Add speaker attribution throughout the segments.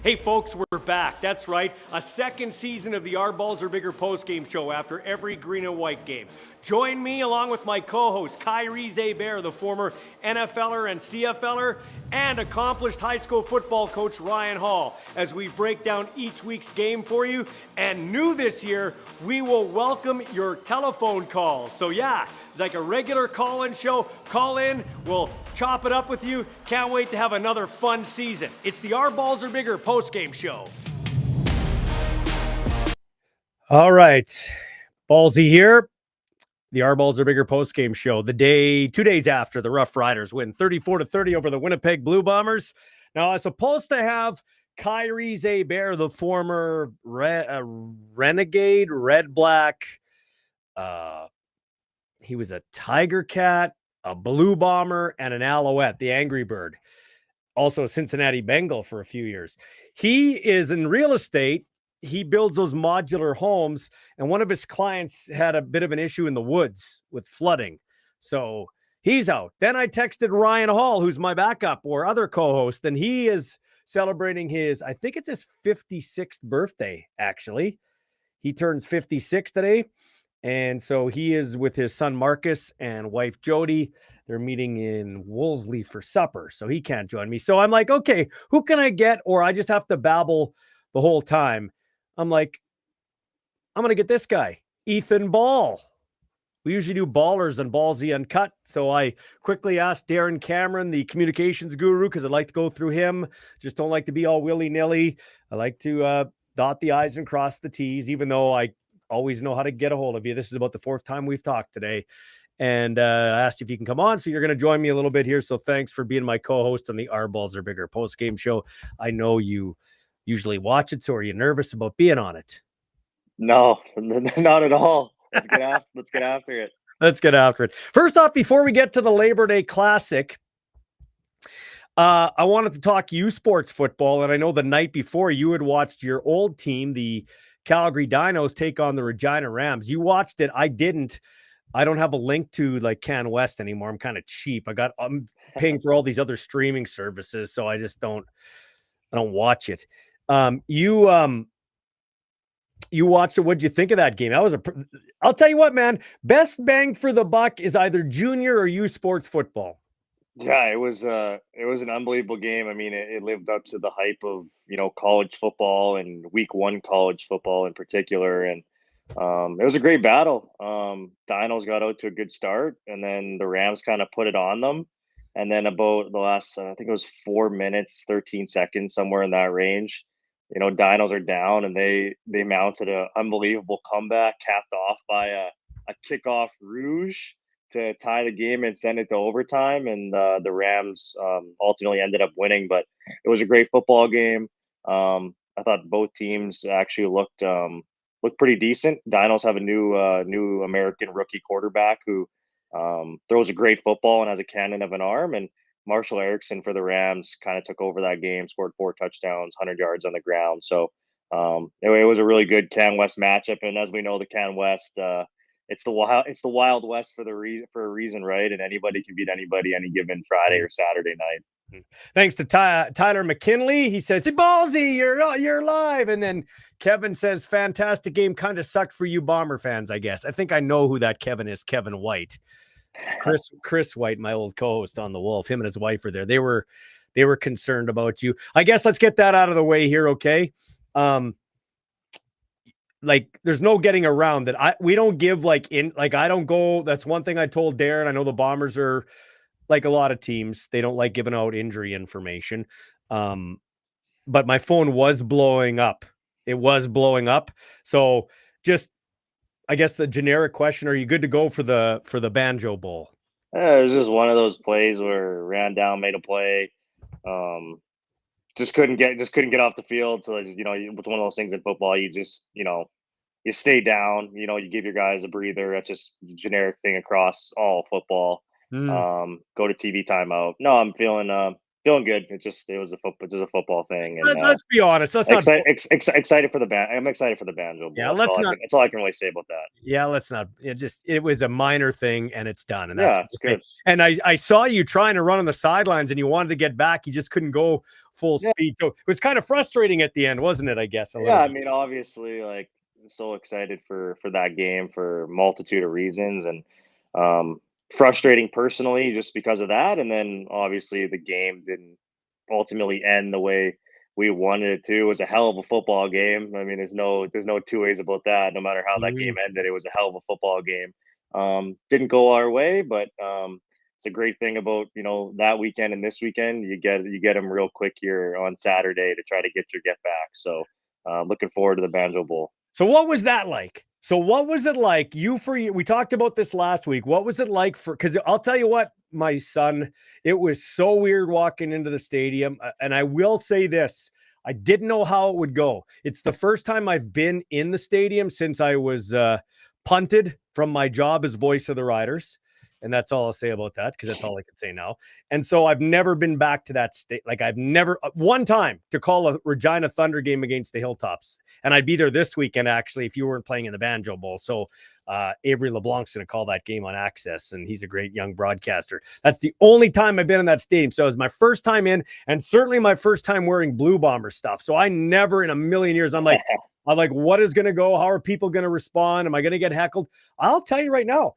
Speaker 1: Hey folks, we're back. That's right, a second season of the Our Balls Are Bigger postgame show after every green and white game. Join me along with my co-host Ky Hebert, the former NFLer and CFLer, and accomplished high school football coach Ryan Hall, as we break down each week's game for you. And new this year, we will welcome your telephone calls. So yeah, it's like a regular call-in show. Call in, we'll chop it up with you. Can't wait to have another fun season. It's the Our Balls Are Bigger postgame show. All right, Ballsy here. The Our Balls Are Bigger postgame show. 2 days after the Rough Riders win 34-30 over the Winnipeg Blue Bombers. Now, I was supposed to have Ky Hebert, the former Renegade, Red Black. He was a Tiger Cat, a Blue Bomber, and an Alouette, the Angry Bird. Also a Cincinnati Bengal for a few years. He is in real estate. He builds those modular homes, and one of his clients had a bit of an issue in the woods with flooding. So he's out. Then I texted Ryan Hall, who's my backup or other co-host, and he is celebrating I think it's his 56th birthday, actually. He turns 56 today. And so he is with his son Marcus and wife Jody. They're meeting in Wolseley for supper, so he can't join me. So I'm like, okay, who can I get? Or I just have to babble the whole time. I'm like, I'm going to get this guy, Ethan Ball. We usually do Ballers and Ballsy Uncut. So I quickly asked Darren Cameron, the communications guru, because I'd like to go through him. Just don't like to be all willy-nilly. I like to dot the I's and cross the T's, even though I always know how to get a hold of you. This is about the fourth time we've talked today. And I asked if you can come on. So you're going to join me a little bit here. So thanks for being my co-host on the Our Balls Are Bigger post-game show. I know you usually watch it. So are you nervous about being on it?
Speaker 2: No, not at all. Let's get after it.
Speaker 1: Let's get after it. First off, before we get to the Labor Day Classic, I wanted to talk U Sports football. And I know the night before you had watched your old team, the Calgary Dinos, take on the Regina Rams. You watched it. I didn't. I don't have a link to like Can West anymore. I'm kind of cheap. I'm paying for all these other streaming services, so I just don't watch it. You watched it. What'd you think of that game? I'll tell you what, man, best bang for the buck is either junior or U Sports football.
Speaker 2: Yeah, it was an unbelievable game. I mean, it lived up to the hype of, college football and week one college football in particular. And it was a great battle. Dinos got out to a good start, and then the Rams kind of put it on them. And then about the last, I think it was 4 minutes, 13 seconds, somewhere in that range, Dinos are down, and they mounted an unbelievable comeback, capped off by a kickoff rouge to tie the game and send it to overtime. And the Rams ultimately ended up winning. But it was a great football game. I thought both teams actually looked pretty decent. Dinos have a new American rookie quarterback who throws a great football and has a cannon of an arm. And Marshall Erickson for the Rams kind of took over that game, scored 4 touchdowns, 100 yards on the ground. So it was a really good Can West matchup. And as we know, the Can West, it's the Wild West for a reason, right? And anybody can beat anybody any given Friday or Saturday night.
Speaker 1: Thanks to Tyler McKinley. He says, "Hey, Ballsy, you're live." And then Kevin says, "Fantastic game. Kind of sucked for you Bomber fans, I guess." I think I know who that Kevin is. Kevin White. Chris White, my old co-host on The Wolf. Him and his wife are there. They were concerned about you. I guess let's get that out of the way here, okay? Like there's no getting around that. We don't give I don't go. That's one thing I told Darren. I know the Bombers are like a lot of teams. They don't like giving out injury information. But my phone was blowing up. It was blowing up. So just, I guess the generic question, are you good to go for the Banjo Bowl?
Speaker 2: It was just one of those plays where ran down, made a play. Just couldn't get off the field. So, it's one of those things in football, you just, you stay down, you give your guys a breather. That's just a generic thing across all football. Go to TV timeout. No, I'm feeling Feeling good. It was a football thing, and
Speaker 1: Let's be honest. Let's not.
Speaker 2: excited for the band. I'm excited for the Banjo Bowl.
Speaker 1: Yeah, let's not.
Speaker 2: That's all I can really say about that.
Speaker 1: Yeah, let's not. It was a minor thing and it's done. And that's
Speaker 2: Yeah, it's good.
Speaker 1: and I saw you trying to run on the sidelines and you wanted to get back. You just couldn't go full speed. So it was kind of frustrating at the end, wasn't it? I guess a little
Speaker 2: Yeah, I
Speaker 1: bit.
Speaker 2: mean, obviously, like so excited for that game for a multitude of reasons, and um, frustrating personally just because of that. And then obviously the game didn't ultimately end the way we wanted it to. It was a hell of a football game. I mean, there's no two ways about that. No matter how that game
Speaker 1: Mhm.
Speaker 2: ended, it was a hell of a football game. Didn't go our way, but it's a great thing about that weekend and this weekend. You get them real quick here on Saturday to try to get your get back. So looking forward to the Banjo Bowl.
Speaker 1: So what was that like? So what was it like we talked about this last week. What was it like because I'll tell you what, my son, it was so weird walking into the stadium. And I will say this, I didn't know how it would go. It's the first time I've been in the stadium since I was punted from my job as voice of the Riders. And that's all I'll say about that because that's all I can say now. And so I've never been back to that state. Like I've never one time to call a Regina Thunder game against the Hilltops. And I'd be there this weekend, actually, if you weren't playing in the Banjo Bowl. So Avery LeBlanc's going to call that game on Access, and he's a great young broadcaster. That's the only time I've been in that stadium. So it was my first time in, and certainly my first time wearing Blue Bomber stuff. So I never in a million years, I'm like, what is going to go? How are people going to respond? Am I going to get heckled? I'll tell you right now,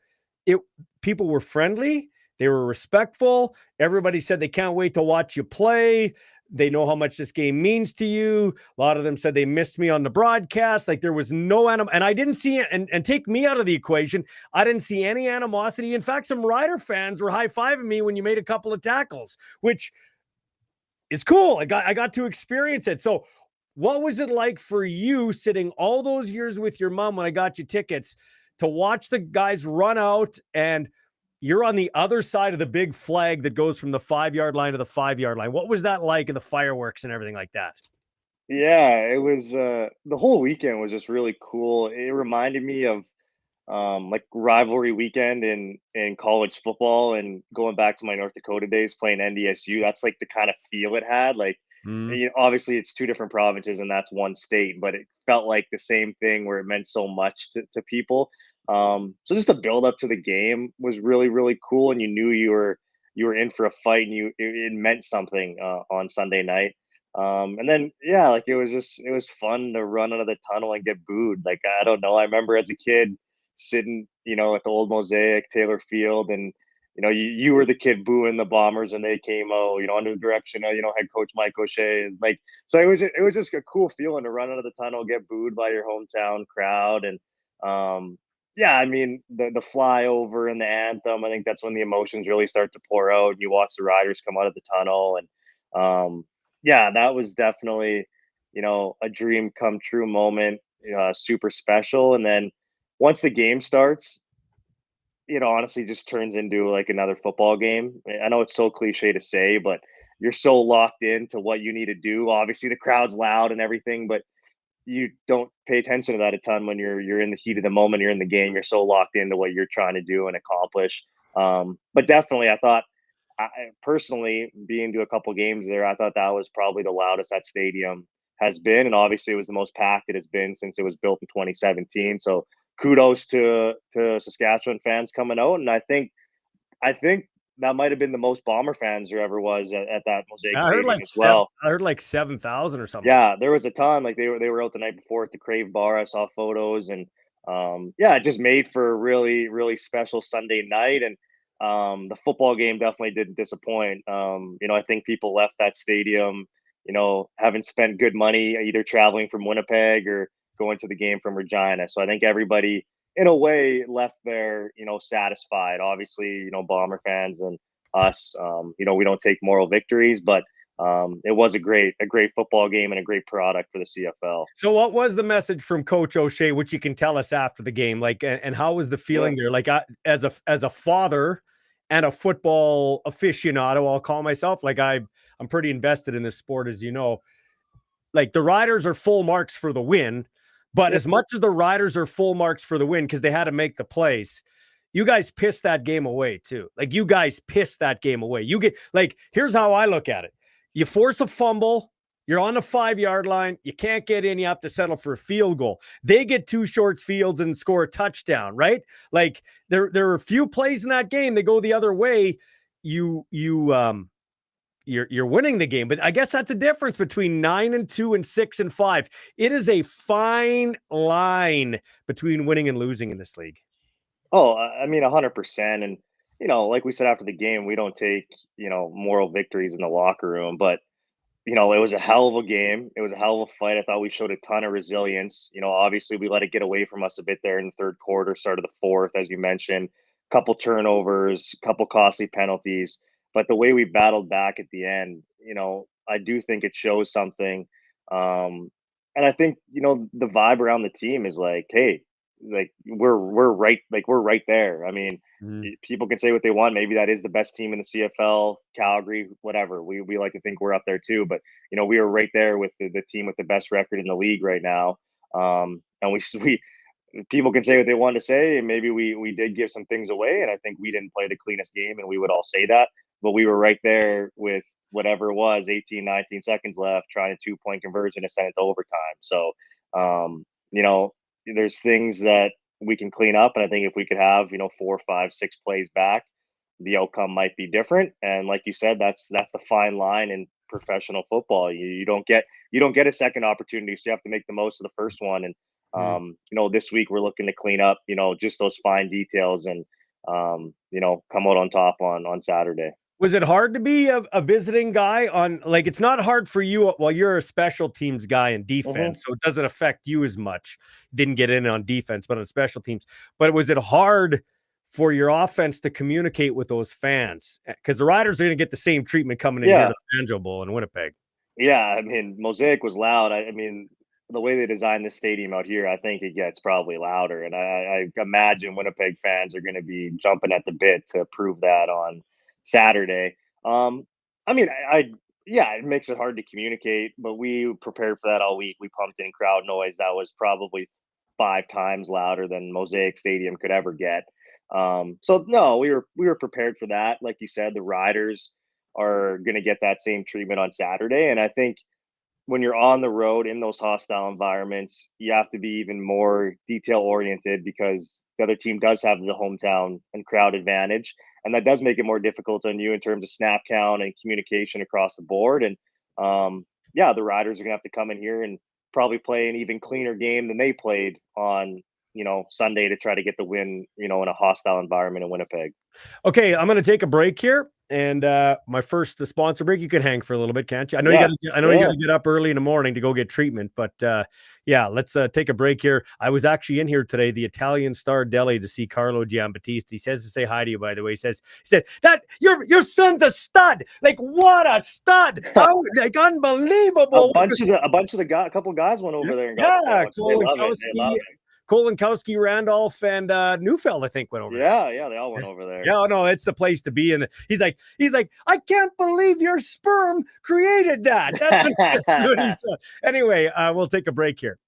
Speaker 1: people were friendly. They were respectful. Everybody said they can't wait to watch you play. They know how much this game means to you. A lot of them said they missed me on the broadcast. Like there was no and I didn't see it. And take me out of the equation. I didn't see any animosity. In fact, some Rider fans were high-fiving me when you made a couple of tackles, which is cool. I got to experience it. So what was it like for you sitting all those years with your mom when I got you tickets to watch the guys run out and you're on the other side of the big flag that goes from the 5-yard line to the 5-yard line? What was that like, and the fireworks and everything like that?
Speaker 2: Yeah, it was the whole weekend was just really cool. It reminded me of like rivalry weekend in college football, and going back to my North Dakota days playing NDSU. That's like the kind of feel it had. Like,
Speaker 1: Mm.
Speaker 2: obviously it's two different provinces and that's one state, but it felt like the same thing where it meant so much to people. So just the build up to the game was really really cool, and you knew you were in for a fight, and it meant something on Sunday night. And then yeah, like it was fun to run out of the tunnel and get booed. Like I don't know, I remember as a kid sitting, at the old Mosaic Taylor Field, and you were the kid booing the Bombers and they came out, under the direction of head coach Mike O'Shea, and like so it was just a cool feeling to run out of the tunnel, get booed by your hometown crowd, and yeah, I mean the flyover and the anthem. I think that's when the emotions really start to pour out. And you watch the Riders come out of the tunnel, and yeah, that was definitely a dream come true moment, super special. And then once the game starts, it honestly just turns into like another football game. I know it's so cliche to say, but you're so locked into what you need to do. Obviously, the crowd's loud and everything, but you don't pay attention to that a ton when you're in the heat of the moment. You're in the game. You're so locked into what you're trying to do and accomplish. But definitely, I thought, personally, being to a couple games there, I thought that was probably the loudest that stadium has been, and obviously it was the most packed it has been since it was built in 2017. So kudos to Saskatchewan fans coming out, and I think that might have been the most Bomber fans there ever was at that Mosaic Stadium as well.
Speaker 1: I heard like 7,000 or something like
Speaker 2: Yeah, there was a ton. Like they were out the night before at the Crave Bar. I saw photos, and yeah, it just made for a really really special Sunday night. And the football game definitely didn't disappoint. I think people left that stadium, having spent good money either traveling from Winnipeg or going to the game from Regina. So I think everybody, in a way, left there, satisfied. Obviously, Bomber fans and us, we don't take moral victories, but it was a great football game and a great product for the CFL.
Speaker 1: So what was the message from Coach O'Shea, which you can tell us after the game? Like, and how was the
Speaker 2: Yeah,
Speaker 1: feeling there? Like, as a father and a football aficionado, I'll call myself. Like, I'm pretty invested in this sport, as you know. Like, the Riders are full marks for the win, but
Speaker 2: yeah,
Speaker 1: as much as the Riders are full marks for the win because they had to make the plays, you guys pissed that game away too. Like, you guys pissed that game away. You get, like, here's how I look at it. You force a fumble, you're on the 5-yard line, you can't get in, you have to settle for a field goal. They get 2 short fields and score a touchdown, right? Like, there are a few plays in that game that go the other way. You're winning the game. But I guess that's a difference between 9-2 and 6-5. It is a fine line between winning and losing in this league.
Speaker 2: Oh, I mean, 100%. And, like we said after the game, we don't take, moral victories in the locker room. But, it was a hell of a game. It was a hell of a fight. I thought we showed a ton of resilience. Obviously, we let it get away from us a bit there in the third quarter, start of the fourth, as you mentioned, couple turnovers, couple costly penalties. But the way we battled back at the end, I do think it shows something. And I think, the vibe around the team is like, hey, like we're right there. I mean, people can say what they want. Maybe that is the best team in the CFL, Calgary, whatever. We like to think we're up there too, but we are right there with the team with the best record in the league right now. And we people can say what they want to say, and maybe we did give some things away, and I think we didn't play the cleanest game, and we would all say that. But we were right there with whatever it was, 18, 19 seconds left, trying a 2-point conversion to send it to overtime. So, there's things that we can clean up. And I think if we could have, 4, 5, 6 plays back, the outcome might be different. And like you said, that's the fine line in professional football. You don't get a second opportunity. So you have to make the most of the first one. And, this week we're looking to clean up, just those fine details and, come out on top on Saturday.
Speaker 1: Was it hard to be a visiting guy on, like, it's not hard for you while you're a special teams guy in defense, so it doesn't affect you as much. Didn't get in on defense, but on special teams. But was it hard for your offense to communicate with those fans? Because the Riders are going to get the same treatment coming in here to the Banjo Bowl in Winnipeg.
Speaker 2: Yeah, I mean, Mosaic was loud. I mean, the way they designed the stadium out here, I think it gets probably louder. And I imagine Winnipeg fans are going to be jumping at the bit to prove that on Saturday. I mean, yeah, it makes it hard to communicate, but we prepared for that all week. We pumped in crowd noise that was probably 5 times louder than Mosaic Stadium could ever get. So no, we were prepared for that. Like you said, the Riders are going to get that same treatment on Saturday, and I think when you're on the road in those hostile environments, you have to be even more detail oriented because the other team does have the hometown and crowd advantage. And that does make it more difficult on you in terms of snap count and communication across the board. And yeah, the Riders are going to have to come in here and probably play an even cleaner game than they played on, Sunday to try to get the win, in a hostile environment in Winnipeg.
Speaker 1: Okay, I'm going to take a break here. And my first sponsor break, you can hang for a little bit, can't you? I know you got to get up early in the morning to go get treatment, but yeah, let's take a break here. I was actually in here today, the Italian Star Deli, to see Carlo Giambattista. He says to say hi to you, by the way. He said that your son's a stud. Like, what a stud! How, like, unbelievable.
Speaker 2: A couple of guys went over there and got
Speaker 1: Kolinkowski, Randolph, and Neufeld, I think, went over.
Speaker 2: Yeah, they all went over there.
Speaker 1: Yeah, no, it's the place to be. And he's like, I can't believe your sperm created that. That's what he said. Anyway, we'll take a break here.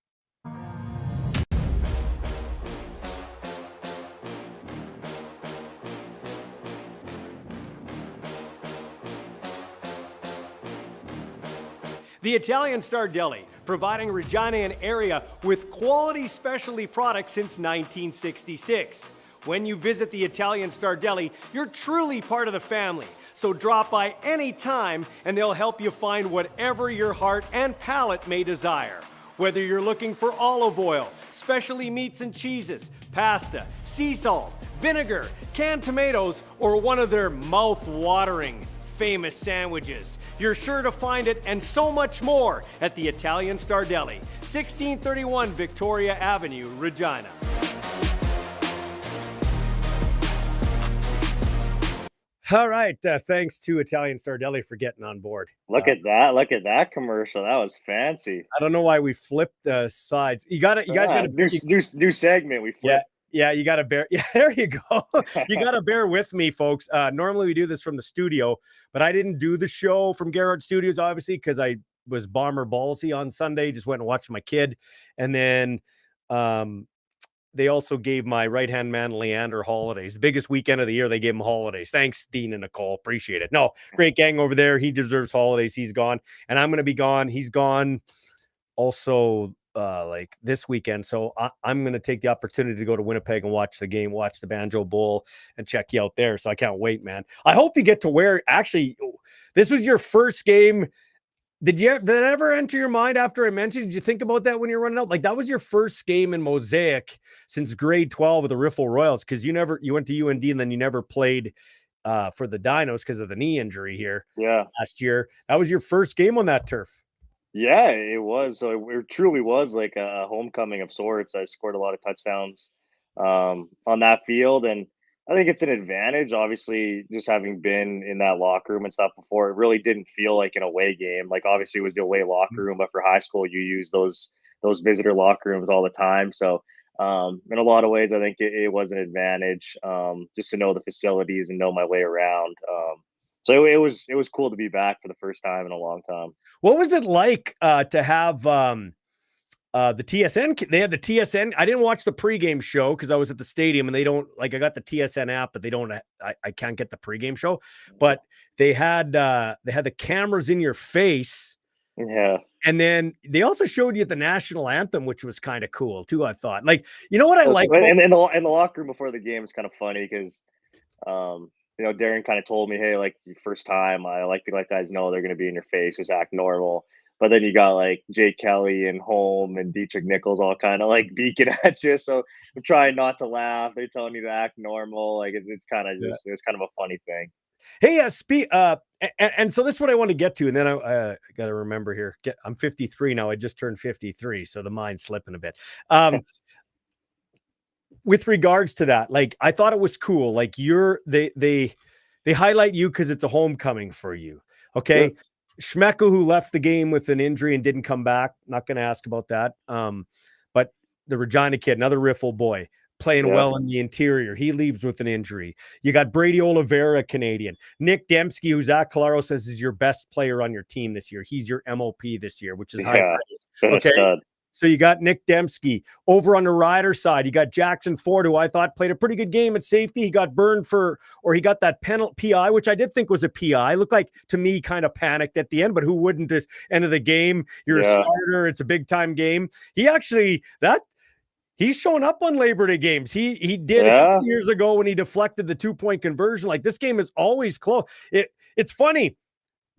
Speaker 1: The Italian Star Deli, providing Regina and area with quality specialty products since 1966. When you visit the Italian Star Deli, you're truly part of the family. So drop by any time and they'll help you find whatever your heart and palate may desire. Whether you're looking for olive oil, specialty meats and cheeses, pasta, sea salt, vinegar, canned tomatoes, or one of their mouth-watering famous sandwiches. You're sure to find it and so much more at the Italian Star Deli, 1631 Victoria Avenue, Regina. All right. Thanks to Italian Star Deli for getting on board.
Speaker 2: Look at that commercial. That was fancy.
Speaker 1: I don't know why we flipped the sides. You guys got to
Speaker 2: new segment. We flipped.
Speaker 1: Yeah, you got to bear. Yeah, there you go. You got to bear with me, folks. Normally we do this from the studio, but I didn't do the show from Gerhardt Studios, obviously, because I was Bomber Ballsy on Sunday. Just went and watched my kid, and then they also gave my right-hand man, Leander, holidays. The biggest weekend of the year, they gave him holidays. Thanks, Dean and Nicole. Appreciate it. No, great gang over there. He deserves holidays. He's gone. And I'm going to be gone. He's gone also like this weekend. So I'm going to take the opportunity to go to Winnipeg and watch the game, watch the Banjo Bowl, and check you out there. So I can't wait, man. I hope you get to wear, actually, this was your first game. Did that ever enter your mind after I mentioned? Did you think about that when you're running out? Like that was your first game in Mosaic since grade 12 with the Riffle Royals, because you went to UND and then you never played for the Dinos because of the knee injury here last year. That was your first game on that turf.
Speaker 2: Yeah, it was. So it truly was like a homecoming of sorts. I scored a lot of touchdowns on that field, and I think it's an advantage. Obviously, just having been in that locker room and stuff before, it really didn't feel like an away game. Like obviously, it was the away locker room, but for high school, you use those visitor locker rooms all the time. So in a lot of ways, I think it was an advantage just to know the facilities and know my way around. So it was cool to be back for the first time in a long time.
Speaker 1: What was it like to have the TSN? They had the TSN. I didn't watch the pregame show because I was at the stadium, and they don't like. I got the TSN app, but they don't. I can't get the pregame show. But they had the cameras in your face.
Speaker 2: Yeah.
Speaker 1: And then they also showed you the national anthem, which was kind of cool too. I thought, like, you know what I like,
Speaker 2: and in the locker room before the game is kind of funny because, Darren kind of told me, hey, like your first time, I like to let guys know they're going to be in your face, just act normal. But then you got like Jake Kelly and Holm and Dietrich Nichols all kind of like beaking at you. So I'm trying not to laugh. They're telling you to act normal. Like it's kind of just, it's kind of a funny thing.
Speaker 1: Hey, and so this is what I want to get to, and then I got to remember here. I'm 53 now. I just turned 53, so the mind's slipping a bit. With regards to that, like I thought it was cool. Like they highlight you because it's a homecoming for you. Okay, sure. Schmeckel, who left the game with an injury and didn't come back. Not going to ask about that. But the Regina kid, another Riffle boy, playing well in the interior. He leaves with an injury. You got Brady Oliveira, Canadian. Nick Dembski, who Zach Calaro says is your best player on your team this year. He's your MOP this year, which is high praise. Okay. So you got Nick Dembski. Over on the Rider side, you got Jackson Ford, who I thought played a pretty good game at safety. He got burned he got that penalty PI, which I did think was a PI. Looked like, to me, kind of panicked at the end, but who wouldn't at the end of the game? You're a starter. It's a big-time game. He's showing up on Labor Day games. He did a couple years ago when he deflected the 2-point conversion. Like this game is always close. It's funny.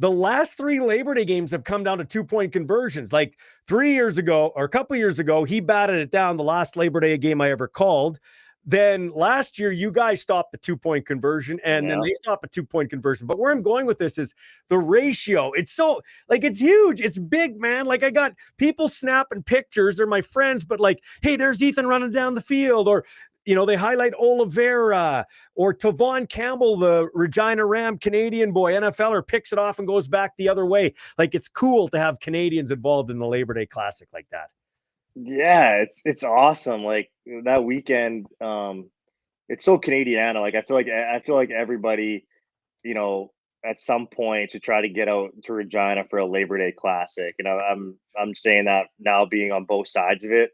Speaker 1: The last 3 Labor Day games have come down to 2-point conversions. Like 3 years ago or a couple years ago, he batted it down. The last Labor Day game I ever called. Then last year, you guys stopped the 2-point conversion, and then they stopped a 2-point conversion. But where I'm going with this is the ratio. It's so like it's huge. It's big, man. Like I got people snapping pictures. They're my friends, but like, hey, there's Ethan running down the field, or they highlight Oliveira or Tavon Campbell, the Regina Ram Canadian boy, NFLer, picks it off and goes back the other way. Like it's cool to have Canadians involved in the Labor Day Classic like that.
Speaker 2: Yeah, it's awesome. Like that weekend, it's so Canadiana. Like I feel like everybody, at some point to try to get out to Regina for a Labor Day Classic. And I'm saying that now, being on both sides of it.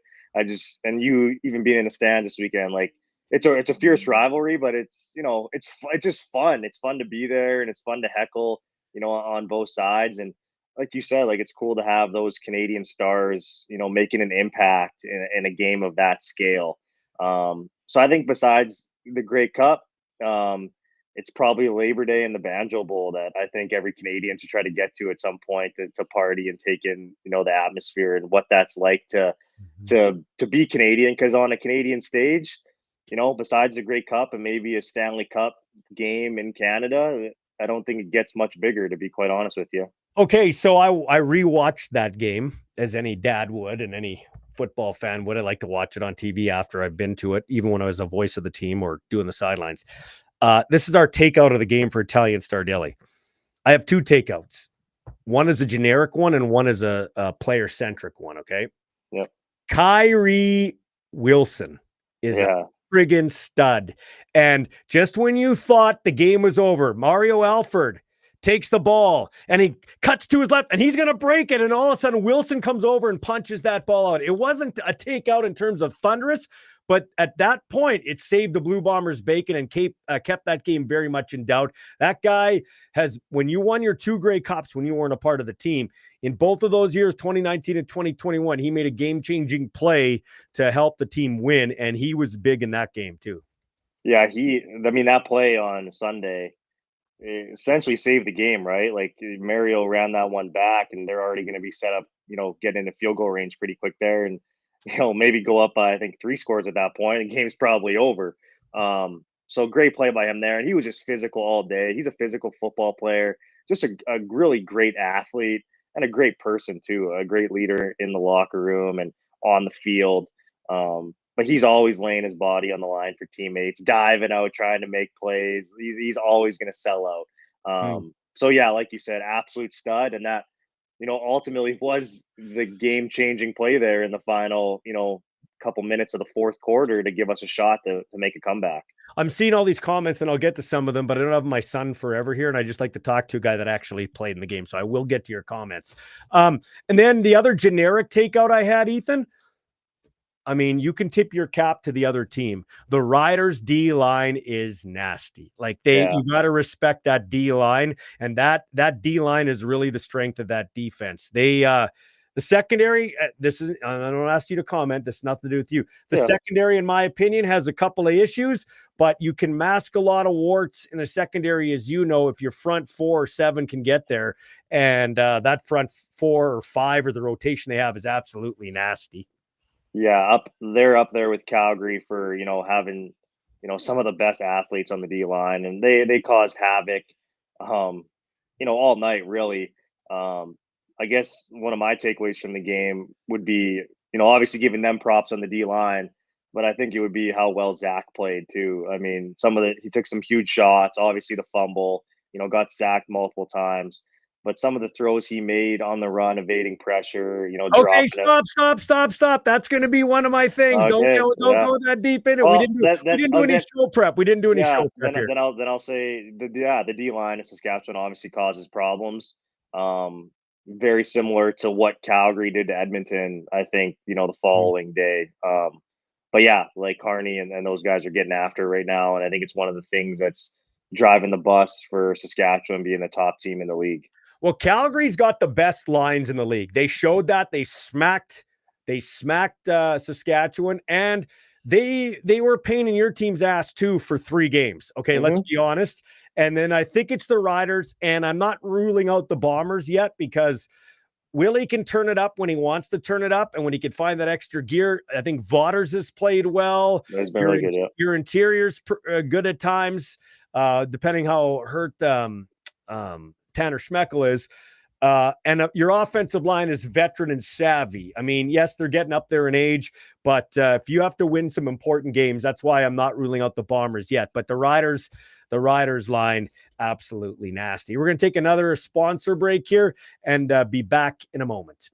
Speaker 2: And you even being in the stand this weekend, like it's a fierce rivalry, but it's just fun. It's fun to be there, and it's fun to heckle, on both sides. And like you said, like it's cool to have those Canadian stars, making an impact in a game of that scale. So I think besides the Grey Cup, it's probably Labor Day and the Banjo Bowl that I think every Canadian should try to get to at some point to party and take in, the atmosphere and what that's like to be Canadian. Because on a Canadian stage, besides the Grey Cup and maybe a Stanley Cup game in Canada, I don't think it gets much bigger, to be quite honest with you.
Speaker 1: Okay, so I rewatched that game, as any dad would and any football fan would. I like to watch it on TV after I've been to it, even when I was a voice of the team or doing the sidelines. This is our takeout of the game for Italian Star Deli. I have 2 takeouts. One is a generic one, and one is a player-centric one, okay?
Speaker 2: Yep.
Speaker 1: Kyrie Wilson is a friggin' stud. And just when you thought the game was over, Mario Alford takes the ball and he cuts to his left and he's going to break it. And all of a sudden Wilson comes over and punches that ball out. It wasn't a takeout in terms of thunderous, but at that point, it saved the Blue Bombers bacon and kept that game very much in doubt. That guy has, when you won your 2 Grey Cups, when you weren't a part of the team, in both of those years, 2019 and 2021, he made a game-changing play to help the team win, and he was big in that game too.
Speaker 2: Yeah, that play on Sunday essentially saved the game, right? Like Mario ran that one back, and they're already going to be set up, get into field goal range pretty quick there, and maybe go up by I think 3 scores at that point. And game's probably over. So great play by him there, and he was just physical all day. He's a physical football player, just a really great athlete and a great person too, a great leader in the locker room and on the field. But he's always laying his body on the line for teammates, diving out, trying to make plays. He's always going to sell out. So yeah, like you said, absolute stud, and that ultimately was the game-changing play there in the final couple minutes of the fourth quarter to give us a shot to make a comeback.
Speaker 1: I'm seeing all these comments, and I'll get to some of them, but I don't have my son forever here, and I just like to talk to a guy that actually played in the game, so I will get to your comments. And then the other generic takeout I had, Ethan. I mean, you can tip your cap to the other team. The Riders D line is nasty. Like you got to respect that D line, and that D line is really the strength of that defense. The secondary, I don't ask you to comment. This has nothing to do with you. The secondary, in my opinion, has a couple of issues, but you can mask a lot of warts in a secondary, as you know, if your front 4 or 7 can get there. And that front 4 or 5 or the rotation they have is absolutely nasty.
Speaker 2: Yeah, they're up there with Calgary for having some of the best athletes on the D line, and they caused havoc, all night really. I guess one of my takeaways from the game would be obviously giving them props on the D line, but I think it would be how well Zach played too. I mean, he took some huge shots. Obviously, the fumble, got sacked multiple times. But some of the throws he made on the run, evading pressure,
Speaker 1: Okay, stop. That's going to be one of my things.
Speaker 2: Okay,
Speaker 1: don't go that deep in it.
Speaker 2: Well,
Speaker 1: we didn't do any show prep. We didn't do any show prep here.
Speaker 2: Then I'll say the D line in Saskatchewan obviously causes problems. Very similar to what Calgary did to Edmonton, I think, the following day. But yeah, like Carney and those guys are getting after right now, and I think it's one of the things that's driving the bus for Saskatchewan being the top team in the league.
Speaker 1: Well, Calgary's got the best lines in the league. They showed that. They smacked Saskatchewan, and they were a pain in your team's ass too for 3 games. Okay, let's be honest. And then I think it's the Riders, and I'm not ruling out the Bombers yet because Willie can turn it up when he wants to turn it up, and when he can find that extra gear. I think Vaughters has played well.
Speaker 2: That's very good. Yeah.
Speaker 1: Your interior's good at times, depending how hurt Tanner Schmeckel is. And your offensive line is veteran and savvy. I mean, yes, they're getting up there in age, but if you have to win some important games, that's why I'm not ruling out the Bombers yet. But the Riders line, absolutely nasty. We're going to take another sponsor break here and be back in a moment.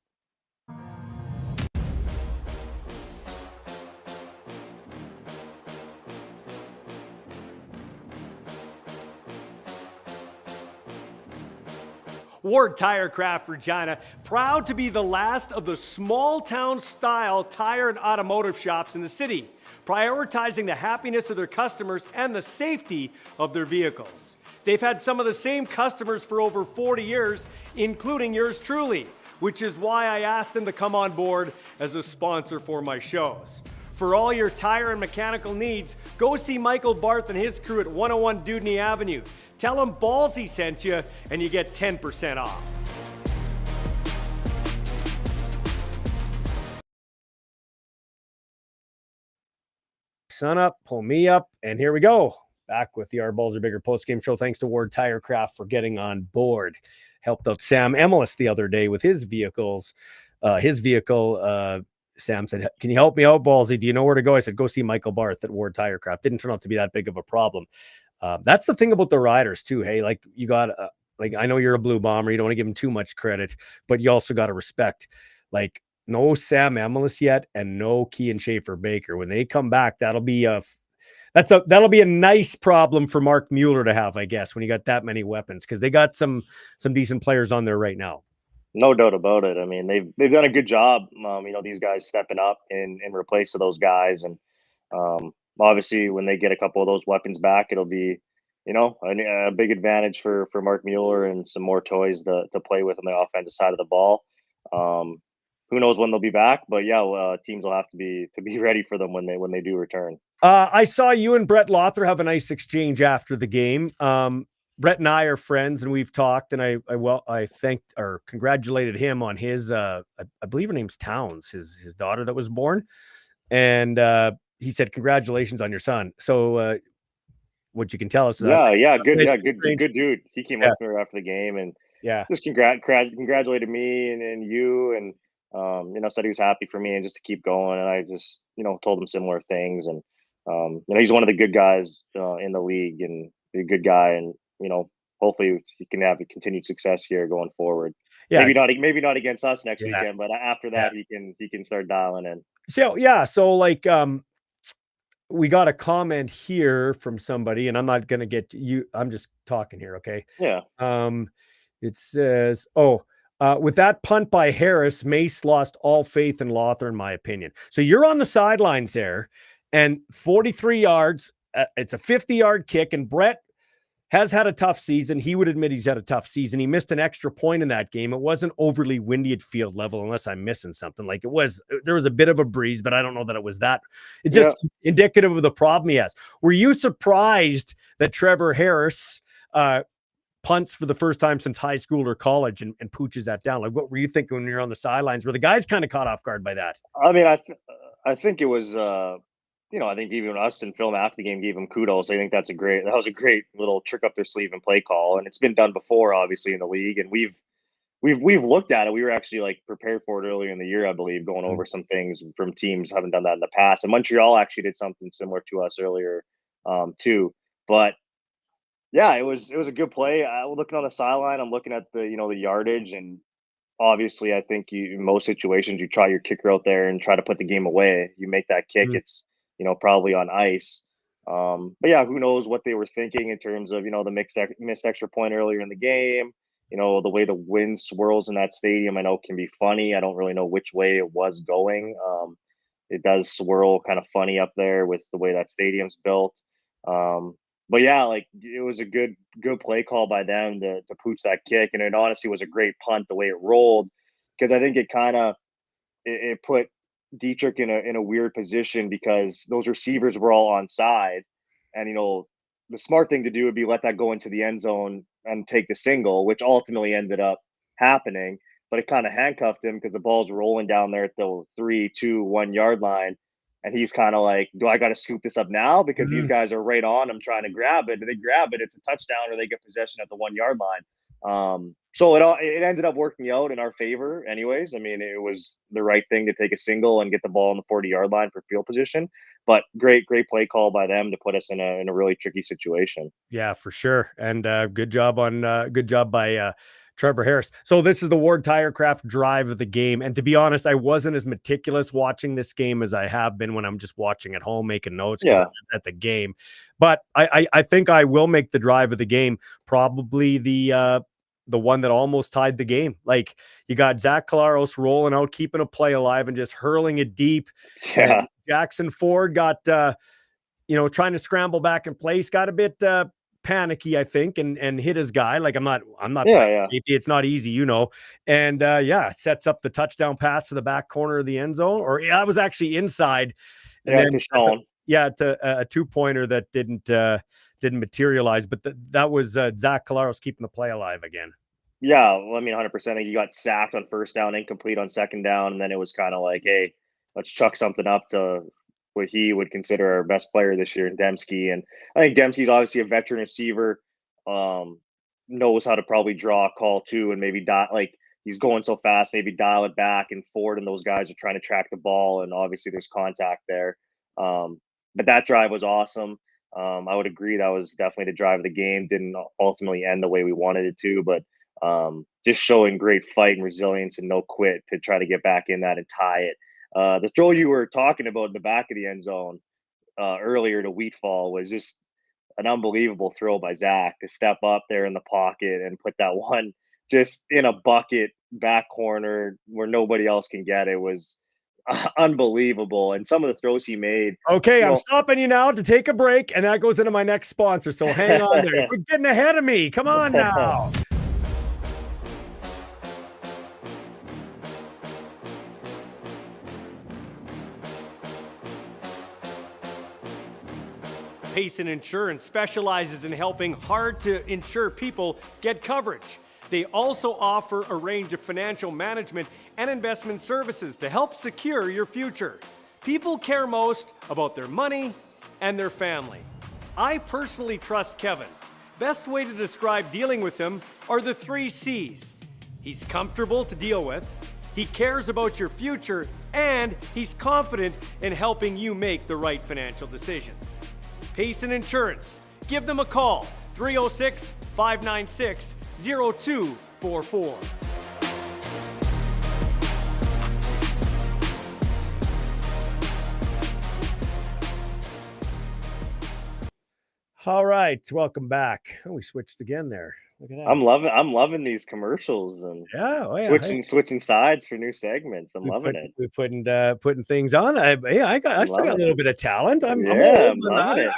Speaker 1: Ward Tire Craft Regina, proud to be the last of the small town style tire and automotive shops in the city, prioritizing the happiness of their customers and the safety of their vehicles. They've had some of the same customers for over 40 years, including yours truly, which is why I asked them to come on board as a sponsor for my shows. For all your tire and mechanical needs, go see Michael Barth and his crew at 101 Dudney Avenue. Tell them Ballsy sent you, and you get 10% off. Sun up, pull me up, and here we go. Back with the Our Balls Are Bigger postgame show. Thanks to Ward Tire Craft for getting on board. Helped out Sam Emelis the other day with his vehicle. Sam said, "Can you help me out, Ballsy? Do you know where to go?" I said, "Go see Michael Barth at Ward Tire Craft." Didn't turn out to be that big of a problem. That's the thing about the Riders too. Hey, like you got, I know you're a Blue Bomber. You don't want to give him too much credit, but you also got to respect, like, no Sam Emelis yet and no Ky and Schaefer Baker. When they come back, that'll be That'll be a nice problem for Mark Mueller to have, I guess, when you got that many weapons, because they got some decent players on there right now.
Speaker 2: No doubt about it. I mean, they've done a good job. These guys stepping up in replace of those guys, and obviously when they get a couple of those weapons back, it'll be a big advantage for Mark Mueller and some more toys to play with on the offensive side of the ball. Um, who knows when they'll be back? But yeah, teams will have to be ready for them when they do return.
Speaker 1: I saw you and Brett Lothar have a nice exchange after the game. Brett and I are friends, and we've talked. And I thanked or congratulated him on his. I believe her name's Towns, his daughter that was born, and he said congratulations on your son. So what you can tell us is that
Speaker 2: good dude. He came up to her after the game and just congratulated me and you and said he was happy for me and just to keep going. And I just told him similar things and he's one of the good guys in the league and a good guy and hopefully he can have a continued success here going forward.
Speaker 1: Yeah,
Speaker 2: maybe not against us next weekend, but after that he can start dialing in.
Speaker 1: So like we got a comment here from somebody, and I'm not going to get to you. I'm just talking here. Okay.
Speaker 2: Yeah.
Speaker 1: It says, with that punt by Harris, Mace lost all faith in Lothar, in my opinion. So you're on the sidelines there, and 43 yards. It's a 50-yard kick, and Brett has had a tough season. He would admit he's had a tough season. He missed an extra point in that game. It wasn't overly windy at field level, unless I'm missing something. Like there was a bit of a breeze, but I don't know that it was that. It's just indicative of the problem he has. Were you surprised that Trevor Harris punts for the first time since high school or college and pooches that down? Like, what were you thinking when you're on the sidelines? Were the guys kind of caught off guard by that?
Speaker 2: I mean, I think it was I think even us in film after the game gave him kudos. I think that was a great little trick up their sleeve and play call. And it's been done before, obviously, in the league. And we've looked at it. We were actually like prepared for it earlier in the year, I believe, going over some things from teams haven't done that in the past. And Montreal actually did something similar to us earlier, too. But yeah, it was a good play. Looking on the sideline, I'm looking at the yardage, and obviously, I think in most situations you try your kicker out there and try to put the game away. You make that kick, it's probably on ice. But yeah, who knows what they were thinking in terms of the missed extra point earlier in the game. The way the wind swirls in that stadium, I know can be funny. I don't really know which way it was going. It does swirl kind of funny up there with the way that stadium's built. But yeah, like it was a good play call by them to pooch that kick, and it honestly was a great punt the way it rolled, because I think it kind of it put Dietrich in a weird position because those receivers were all on side, and the smart thing to do would be let that go into the end zone and take the single, which ultimately ended up happening. But it kind of handcuffed him because the ball's rolling down there at the 3, 2, 1 yard line. And he's kind of like, do I got to scoop this up now? Because these guys are right on him trying to grab it. Do they grab it? It's a touchdown, or they get possession at the 1 yard line. So it ended up working out in our favor anyways. I mean, it was the right thing to take a single and get the ball on the 40-yard line for field position. But great play call by them to put us in a really tricky situation.
Speaker 1: Yeah, for sure. And good job by Trevor Harris. So this is the Ward Tirecraft drive of the game. And to be honest, I wasn't as meticulous watching this game as I have been when I'm just watching at home, making notes at the game. But I think I will make the drive of the game, probably the one that almost tied the game. Like, you got Zach Collaros rolling out, keeping a play alive and just hurling it deep.
Speaker 2: Yeah.
Speaker 1: And Jackson Ford got, trying to scramble back in place, got a bit panicky, I think, and hit his guy. Like, I'm not safety. It's not easy, and sets up the touchdown pass to the back corner of the end zone, or I was actually inside. And then
Speaker 2: to Sean.
Speaker 1: A 2-pointer that didn't materialize, but that was Zach Collaros keeping the play alive again.
Speaker 2: Yeah, well, I mean, 100%. He got sacked on first down, incomplete on second down, and then it was kind of like, hey, let's chuck something up to what he would consider our best player this year in Dembski. And I think Dembski's obviously a veteran receiver, knows how to probably draw a call too, and maybe he's going so fast, maybe dial it back, and Ford and those guys are trying to track the ball, and obviously there's contact there. But that drive was awesome. I would agree that was definitely the drive of the game. Didn't ultimately end the way we wanted it to, but just showing great fight and resilience and no quit to try to get back in that and tie it. The throw you were talking about in the back of the end zone, earlier to Wheatfall was just an unbelievable throw by Zach to step up there in the pocket and put that one just in a bucket back corner where nobody else can get it was unbelievable. And some of the throws he made,
Speaker 1: Okay,
Speaker 2: you
Speaker 1: I'm
Speaker 2: know,
Speaker 1: stopping you now to take a break, and that goes into my next sponsor. So hang on there. Quit getting ahead of me. Come on now. Payson Insurance specializes in helping hard-to-insure people get coverage. They also offer a range of financial management and investment services to help secure your future. People care most about their money and their family. I personally trust Kevin. Best way to describe dealing with him are the 3 C's. He's comfortable to deal with, he cares about your future, and he's confident in helping you make the right financial decisions. Payson Insurance. Give them a call, 306-596-0244. All right, welcome back. Oh, we switched again there. Look at that.
Speaker 2: I'm loving these commercials and
Speaker 1: Yeah, oh yeah.
Speaker 2: switching sides for new segments. I'm loving it.
Speaker 1: We're putting things on. I still got a little bit of talent. I'm old,
Speaker 2: I'm loving it.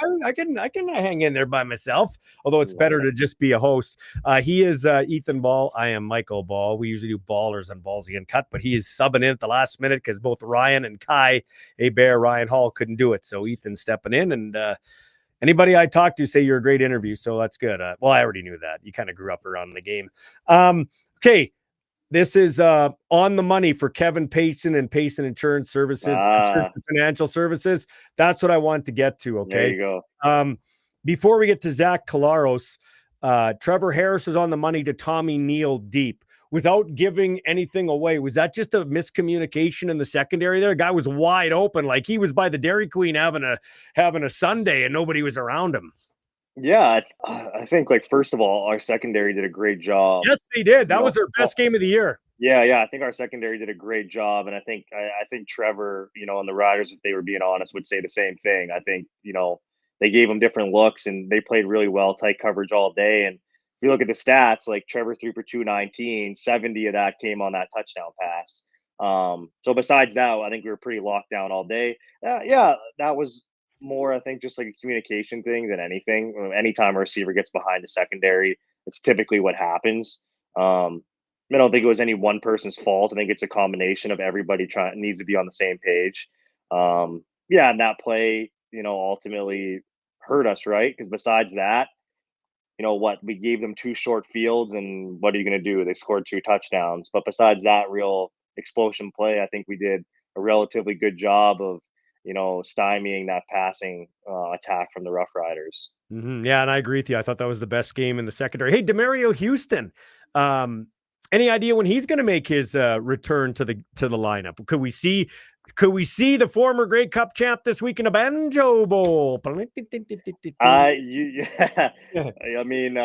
Speaker 1: I can hang in there by myself. Although it's better to just be a host. He is Ethan Ball. I am Michael Ball. We usually do ballers on Ballsy and Cut, but he is subbing in at the last minute because both Ryan and Ky Hebert, Ryan Hall couldn't do it. So Ethan's stepping in, and anybody I talk to say you're a great interview. So that's good. Well, I already knew that. You kind of grew up around the game. Okay. This is on the money for Kevin Payson and Payson Insurance Services, Insurance and Financial Services. That's what I want to get to, okay?
Speaker 2: There you go.
Speaker 1: Before we get to Zach Collaros, Trevor Harris is on the money to Tommy Neal deep without giving anything away. Was that just a miscommunication in the secondary there? The guy was wide open, like he was by the Dairy Queen having a Sunday and nobody was around him.
Speaker 2: Yeah, I think, like, first of all, our secondary did a great job.
Speaker 1: Yes, they did. That was their best game of the year.
Speaker 2: Yeah, I think our secondary did a great job, and I think Trevor, and the Riders, if they were being honest, would say the same thing. I think, they gave him different looks, and they played really well, tight coverage all day, and if you look at the stats, like, Trevor threw for 219, 70 of that came on that touchdown pass. So besides that, I think we were pretty locked down all day. Yeah, that was more, I think, just like a communication thing than anything. Anytime a receiver gets behind the secondary, it's typically what happens. I don't think it was any one person's fault. I think it's a combination of everybody needs to be on the same page. Yeah, and that play, ultimately hurt us, right? Because besides that, we gave them 2 short fields, and what are you going to do? They scored 2 touchdowns. But besides that real explosion play, I think we did a relatively good job of stymieing that passing attack from the Rough Riders.
Speaker 1: Mm-hmm. Yeah, and I agree with you. I thought that was the best game in the secondary. Hey, Demario Houston, any idea when he's going to make his return to the lineup? Could we see the former Grey Cup champ this week in a Banjo Bowl?
Speaker 2: I mean,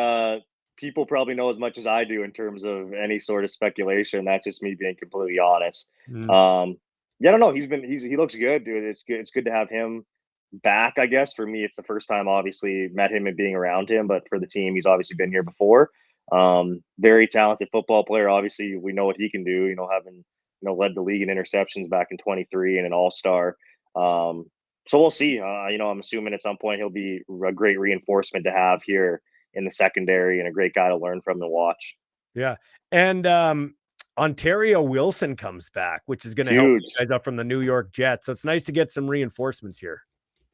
Speaker 2: people probably know as much as I do in terms of any sort of speculation. That's just me being completely honest.
Speaker 1: Mm.
Speaker 2: Yeah, I don't know. He looks good, dude. It's good to have him back. I guess for me, it's the first time obviously met him and being around him, but for the team, he's obviously been here before. Very talented football player. Obviously, we know what he can do. Having led the league in interceptions back in 23 and an all-star. So we'll see. I'm assuming at some point he'll be a great reinforcement to have here in the secondary and a great guy to learn from and watch.
Speaker 1: Yeah, and Ontario Wilson comes back, which is going to help you guys up from the New York Jets. So it's nice to get some reinforcements here.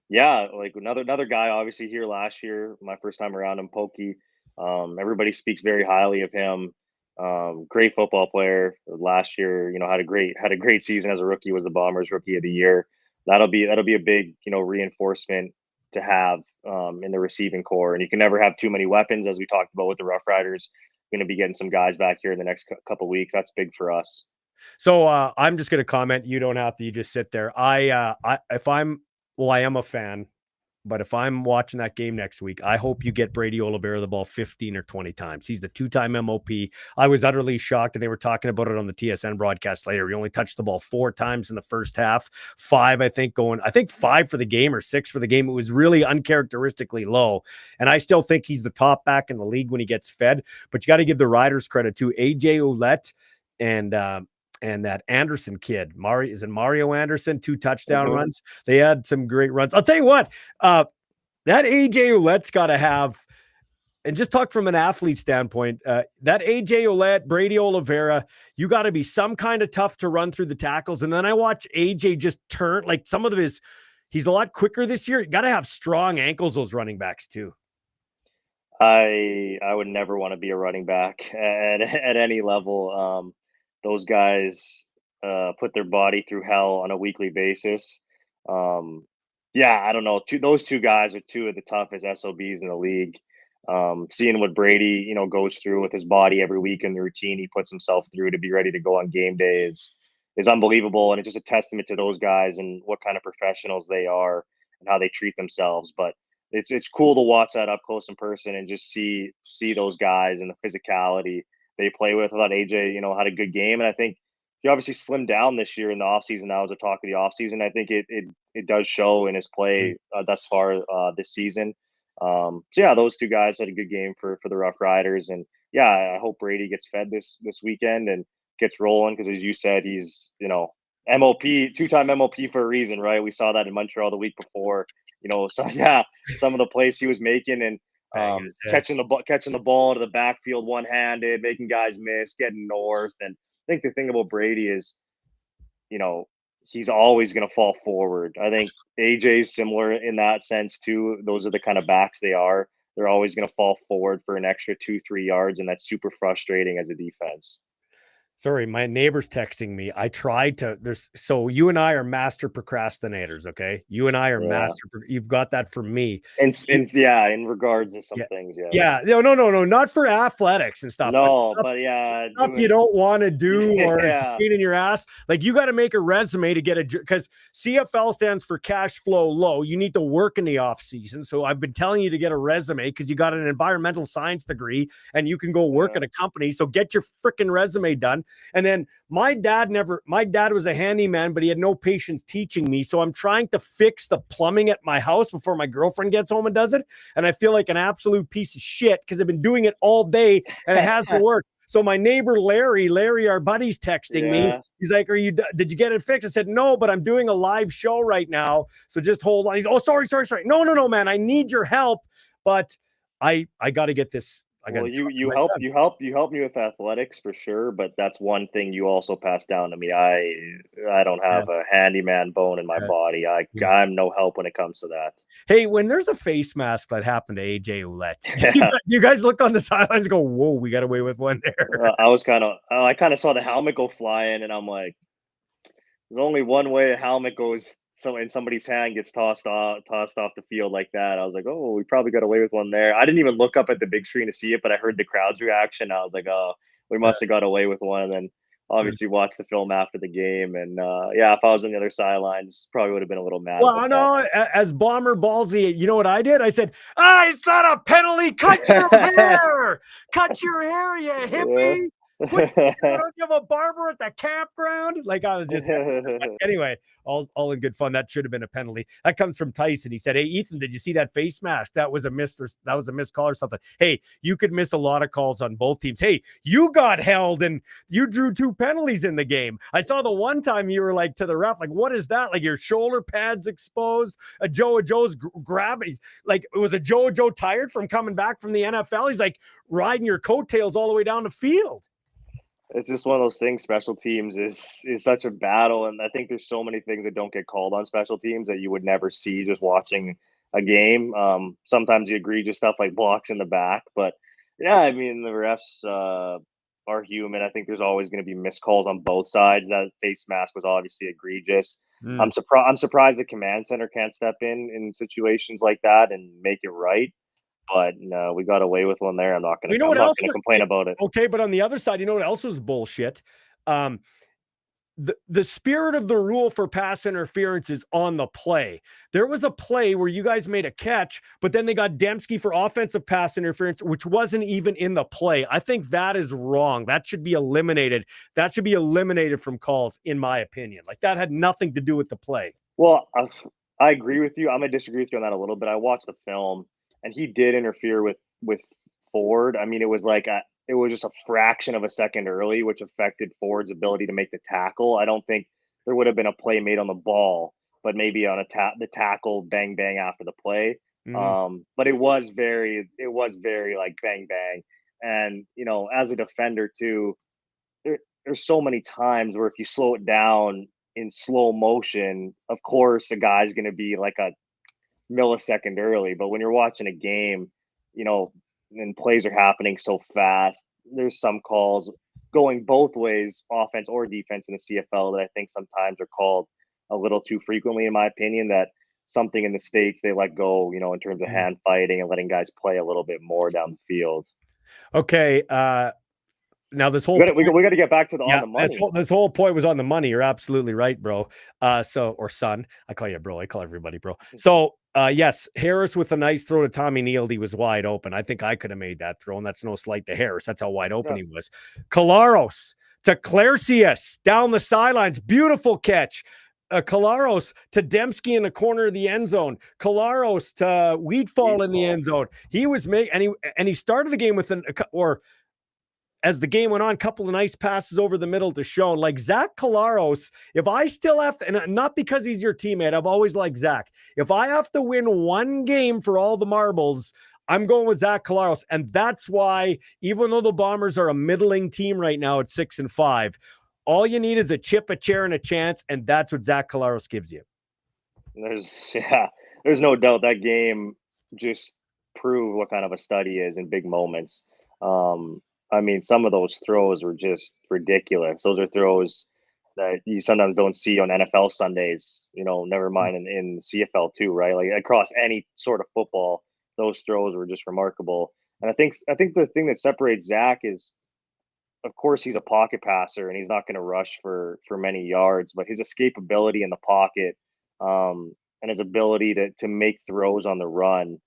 Speaker 2: Yeah, like another guy obviously here last year, my first time around him, Pokey. Everybody speaks very highly of him. Great football player. Last year, had a great season as a rookie. Was the Bombers Rookie of the Year. That'll be a big reinforcement to have in the receiving core. And you can never have too many weapons, as we talked about with the Rough Riders. Going to be getting some guys back here in the next couple weeks. That's big for us.
Speaker 1: So I'm just going to comment. You don't have to. You just sit there. I am a fan. But if I'm watching that game next week, I hope you get Brady Oliveira the ball 15 or 20 times. He's the 2-time MOP. I was utterly shocked, and they were talking about it on the TSN broadcast later. He only touched the ball 4 times in the first half, 5, I think 5 for the game or 6 for the game. It was really uncharacteristically low. And I still think he's the top back in the league when he gets fed. But you got to give the Riders credit to AJ Ouellette and that Anderson kid, Mario Anderson, 2 touchdown runs. They had some great runs. I'll tell you what, that AJ Ouellette's got to have, and just talk from an athlete standpoint, that AJ Ouellette, Brady Oliveira, you got to be some kind of tough to run through the tackles. And then I watch AJ just turn, like some of he's a lot quicker this year. You got to have strong ankles, those running backs too.
Speaker 2: I would never want to be a running back at any level. Those guys put their body through hell on a weekly basis. Yeah, I don't know. Those 2 guys are 2 of the toughest SOBs in the league. Seeing what Brady, goes through with his body every week and the routine he puts himself through to be ready to go on game day is unbelievable, and it's just a testament to those guys and what kind of professionals they are and how they treat themselves. But it's cool to watch that up close in person and just see those guys and the physicality they play with. I thought AJ, had a good game, and I think he obviously slimmed down this year in the offseason. That was a talk of the offseason. I think it does show in his play thus far this season. So yeah, those 2 guys had a good game for the Rough Riders, and yeah, I hope Brady gets fed this weekend and gets rolling, because as you said, he's MOP, 2-time MOP for a reason, right? We saw that in Montreal the week before. So yeah, some of the plays he was making, and catching the ball to the backfield one-handed, making guys miss, getting north. And I think the thing about Brady is, he's always going to fall forward. I think AJ's similar in that sense too. Those are the kind of backs they are. They're always going to fall forward for an extra 2-3 yards, and that's super frustrating as a defense.
Speaker 1: Sorry, my neighbor's texting me. I tried to, so you and I are master procrastinators, okay? You and I are you've got that from me.
Speaker 2: And yeah, in regards to some things, yeah.
Speaker 1: Yeah, no, not for athletics and stuff.
Speaker 2: No, but yeah,
Speaker 1: stuff you don't want to do or it's
Speaker 2: yeah.
Speaker 1: a pain in your ass. Like, you got to make a resume to get because CFL stands for cash flow low. You need to work in the off season. So I've been telling you to get a resume because you got an environmental science degree and you can go work at a company. So get your freaking resume done. And then my dad was a handyman, but he had no patience teaching me. So I'm trying to fix the plumbing at my house before my girlfriend gets home and does it. And I feel like an absolute piece of shit because I've been doing it all day and it hasn't worked. So my neighbor, Larry, our buddy's texting me. He's like, did you get it fixed? I said, no, but I'm doing a live show right now. So just hold on. He's, oh, sorry. No, man, I need your help. But I got to get this.
Speaker 2: Well, you help me with athletics for sure, but that's one thing you also passed down to me. I don't have a handyman bone in my body. I'm no help when it comes to that.
Speaker 1: Hey, when there's a face mask that happened to AJ Ouellette, you guys look on the sidelines and go, "Whoa, we got away with one there."
Speaker 2: I kind of saw the helmet go flying, and I'm like, there's only one way a helmet goes. So in somebody's hand gets tossed off the field like that. I was like, oh, we probably got away with one there. I didn't even look up at the big screen to see it, but I heard the crowd's reaction. I was like, oh, we must have got away with one. And then obviously watched the film after the game. And if I was on the other sidelines, probably would have been a little mad.
Speaker 1: Well, no, as Bomber Ballsy, you know what I did? I said, it's not a penalty. Cut your hair. Cut your hair, you hippie. Don't you have a barber at the campground? Like, I was just anyway, all in good fun. That should have been a penalty. That comes from Tyson. He said, hey, Ethan, did you see that face mask? That was a missed call or something. Hey, you could miss a lot of calls on both teams. Hey, you got held and you drew 2 penalties in the game. I saw the one time you were like to the ref, like, what is that? Like, your shoulder pads exposed. Joe's grabbing. Like, was a Joe tired from coming back from the NFL? He's like riding your coattails all the way down the field.
Speaker 2: It's just one of those things. Special teams is such a battle, and I think there's so many things that don't get called on special teams that you would never see just watching a game. Sometimes you egregious stuff like blocks in the back, but yeah, I mean the refs are human. I think there's always going to be missed calls on both sides. That face mask was obviously egregious. I'm surprised the command center can't step in situations like that and make it right. But no, we got away with one there. I'm not going to complain about it.
Speaker 1: Okay, but on the other side, you know what else was bullshit? the spirit of the rule for pass interference is on the play. There was a play where you guys made a catch, but then they got Dembski for offensive pass interference, which wasn't even in the play. I think that is wrong. That should be eliminated. That should be eliminated from calls, in my opinion. Like, that had nothing to do with the play.
Speaker 2: Well, I agree with you. I'm gonna disagree with you on that a little bit. I watched the film, and he did interfere with Ford. I mean, it was like it was just a fraction of a second early, which affected Ford's ability to make the tackle. I don't think there would have been a play made on the ball, but maybe on the tackle, bang bang after the play. But it was very like bang bang, and as a defender too, there's so many times where if you slow it down in slow motion, of course, a guy's going to be like a millisecond early. But when you're watching a game, and plays are happening so fast, there's some calls going both ways, offense or defense in the CFL, that I think sometimes are called a little too frequently, in my opinion, that something in the States they let go, in terms of hand fighting and letting guys play a little bit more down the field.
Speaker 1: Okay. Now this whole
Speaker 2: we got to get back to on the money.
Speaker 1: This whole point was on the money. You're absolutely right, bro. Or son, I call you bro. I call everybody bro. So yes, Harris with a nice throw to Tommy Neal. He was wide open. I think I could have made that throw, and that's no slight to Harris. That's how wide open he was. Collaros to Clarcius down the sidelines. Beautiful catch. Collaros to Dembski in the corner of the end zone. Collaros to Wheatfall in the end zone. He was and he started the game with as the game went on, a couple of nice passes over the middle to Schoen. Like Zach Collaros, if I still have to, and not because he's your teammate, I've always liked Zach. If I have to win one game for all the marbles, I'm going with Zach Collaros. And that's why, even though the Bombers are a middling team right now at 6-5, all you need is a chip, a chair, and a chance. And that's what Zach Collaros gives you.
Speaker 2: There's no doubt that game just proved what kind of a stud he is in big moments. I mean, some of those throws were just ridiculous. Those are throws that you sometimes don't see on NFL Sundays, never mind in CFL too, right? Like across any sort of football, those throws were just remarkable. And I think the thing that separates Zach is, of course, he's a pocket passer and he's not going to rush for many yards, but his escapability in the pocket and his ability to make throws on the run,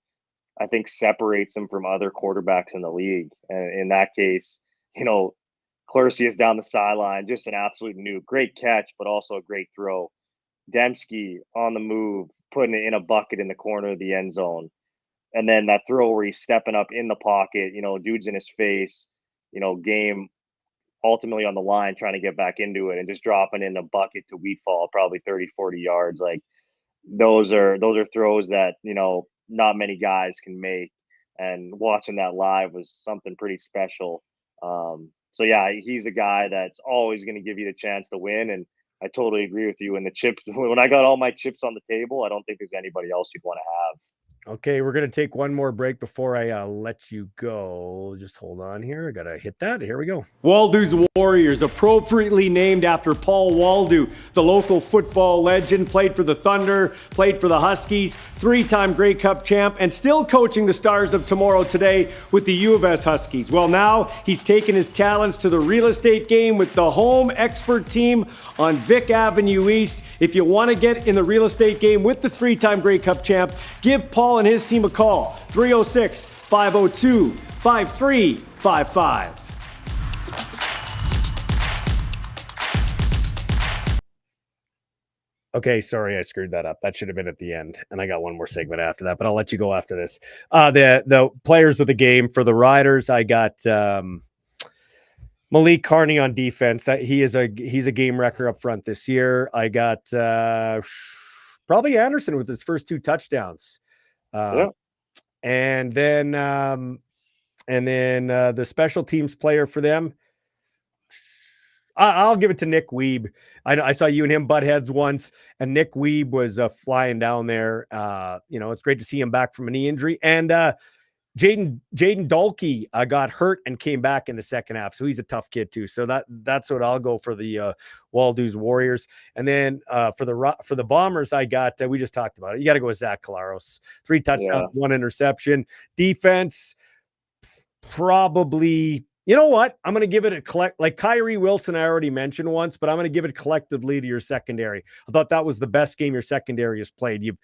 Speaker 2: I think separates him from other quarterbacks in the league. And in that case, Clarcius down the sideline, just an absolute nuke. Great catch, but also a great throw. Dembski on the move, putting it in a bucket in the corner of the end zone. And then that throw where he's stepping up in the pocket, dude's in his face, game ultimately on the line, trying to get back into it and just dropping in a bucket to Wheatfall, probably 30, 40 yards. Like those are throws that, not many guys can make, and watching that live was something pretty special. So yeah, he's a guy that's always going to give you the chance to win. And I totally agree with you. And the chips, when I got all my chips on the table, I don't think there's anybody else you'd want to have.
Speaker 1: Okay, we're going to take one more break before I let you go. Just hold on here. I got to hit that. Here we go. Waldo's Warriors, appropriately named after Paul Waldo, the local football legend, played for the Thunder, played for the Huskies, three-time Grey Cup champ, and still coaching the Stars of Tomorrow today with the U of S Huskies. Well, now he's taken his talents to the real estate game with the home expert team on Vic Avenue East. If you want to get in the real estate game with the three-time Grey Cup champ, give Paul and his team a call, 306-502-5355. Okay, sorry, I screwed that up. That should have been at the end, and I got one more segment after that, but I'll let you go after this. The players of the game for the Riders, I got Malik Carney on defense. He's a game wrecker up front this year. I got probably Anderson with his first 2 touchdowns. And then the special teams player for them, I'll give it to Nick Weeb. I saw you and him butt heads once, and Nick Weeb was flying down there. It's great to see him back from a knee injury. And Jaden Dalkey got hurt and came back in the second half, so he's a tough kid too. So that's what I'll go for the Waldo's Warriors. And then for the Bombers, I got we just talked about it. You got to go with Zach Collaros, 3 touchdowns, 1 interception. Defense, probably You know what? I'm going to give it a like Kyrie Wilson, I already mentioned once, but I'm going to give it collectively to your secondary. I thought that was the best game your secondary has played. You've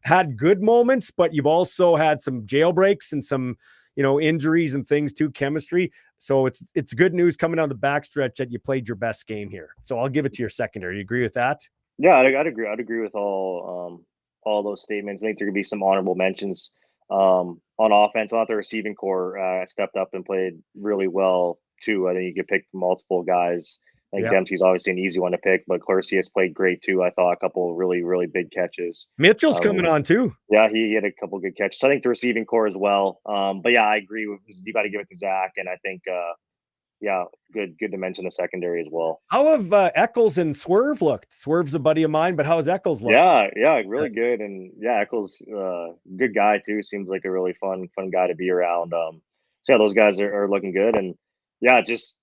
Speaker 1: had good moments, but you've also had some jailbreaks and some, injuries and things too, chemistry. So it's good news coming down the backstretch that you played your best game here. So I'll give it to your secondary. You agree with that?
Speaker 2: Yeah, I'd agree. I'd agree with all those statements. I think there could be some honorable mentions on offense. I thought the receiving core stepped up and played really well too. I think you could pick multiple guys. I think
Speaker 1: Yeah.
Speaker 2: Dempsey's obviously an easy one to pick, but Clercy has played great too. I thought a couple of really, really big catches.
Speaker 1: Mitchell's coming on too.
Speaker 2: Yeah, he had a couple good catches. So I think the receiving core as well. But yeah, I agree with you. Got to give it to Zach, and I think yeah, good to mention the secondary as well.
Speaker 1: How have Eccles and Swerve looked? Swerve's a buddy of mine, but how has Eccles looked?
Speaker 2: Yeah, really good, and yeah, Eccles, good guy too. Seems like a really fun guy to be around. So yeah, those guys are looking good, and yeah, just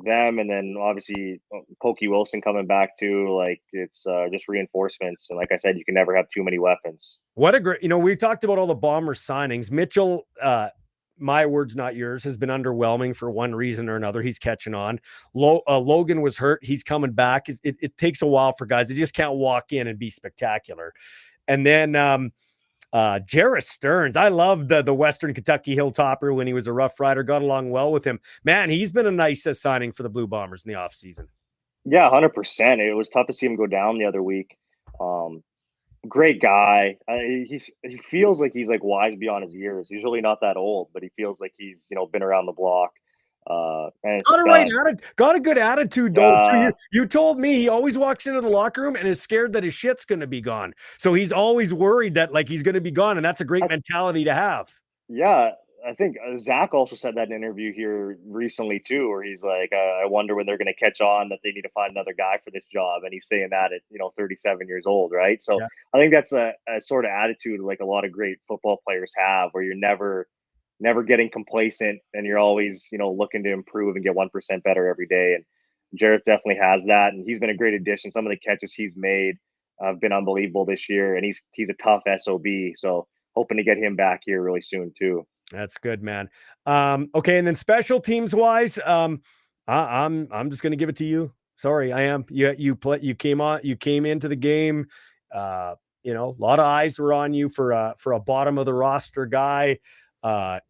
Speaker 2: them, and then obviously Pokey Wilson coming back too. Like it's just reinforcements, and like I said, you can never have too many weapons.
Speaker 1: What a great, we talked about all the Bombers signings. Mitchell, my words, not yours, has been underwhelming for one reason or another. He's catching on. Logan was hurt. He's coming back. It takes a while for guys. They just can't walk in and be spectacular. And then Jarrett Stearns. I loved the Western Kentucky Hilltopper when he was a Rough Rider. Got along well with him. Man, he's been a nice signing for the Blue Bombers in the offseason.
Speaker 2: Yeah, 100%. It was tough to see him go down the other week. Great guy. He feels like he's like wise beyond his years. He's really not that old, but he feels like he's been around the block. And it's
Speaker 1: got a good attitude though. You told me he always walks into the locker room and is scared that his shit's going to be gone. So he's always worried that like he's going to be gone, and that's a great mentality to have.
Speaker 2: Yeah, I think Zach also said that in an interview here recently too, where he's like, I wonder when they're going to catch on that they need to find another guy for this job, and he's saying that at 37 years old, right? So yeah. I think that's a sort of attitude like a lot of great football players have, where you're never getting complacent and you're always looking to improve and get 1% better every day. And Jarrett definitely has that, and he's been a great addition. Some of the catches he's made have been unbelievable this year, and he's a tough SOB. So hoping to get him back here really soon too.
Speaker 1: That's good, man. Okay, and then special teams wise, I'm just gonna give it to you. Sorry, I am. You came into the game. A lot of eyes were on you for a bottom of the roster guy.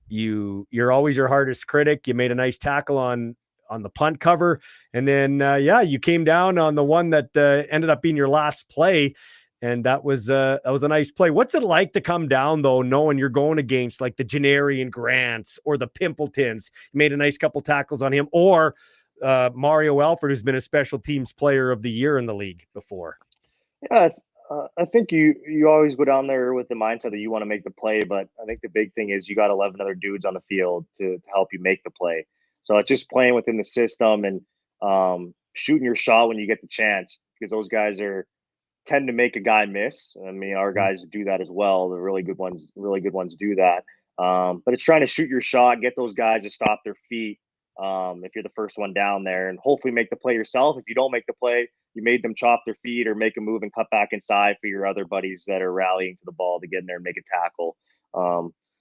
Speaker 1: You're always your hardest critic. You made a nice tackle on the punt cover, and then you came down on the one that ended up being your last play. And that was a nice play. What's it like to come down, though, knowing you're going against like the Janarian Grants or the Pimpletons? You made a nice couple tackles on him, or Mario Alford, who's been a special teams player of the year in the league before.
Speaker 2: Yeah, I think you always go down there with the mindset that you want to make the play, but I think the big thing is you got 11 other dudes on the field to help you make the play. So it's just playing within the system and shooting your shot when you get the chance, because those guys tend to make a guy miss. I mean, our guys do that as well. The really good ones do that. But it's trying to shoot your shot, get those guys to stop their feet if you're the first one down there, and hopefully make the play yourself. If you don't make the play, you made them chop their feet or make a move and cut back inside for your other buddies that are rallying to the ball to get in there and make a tackle.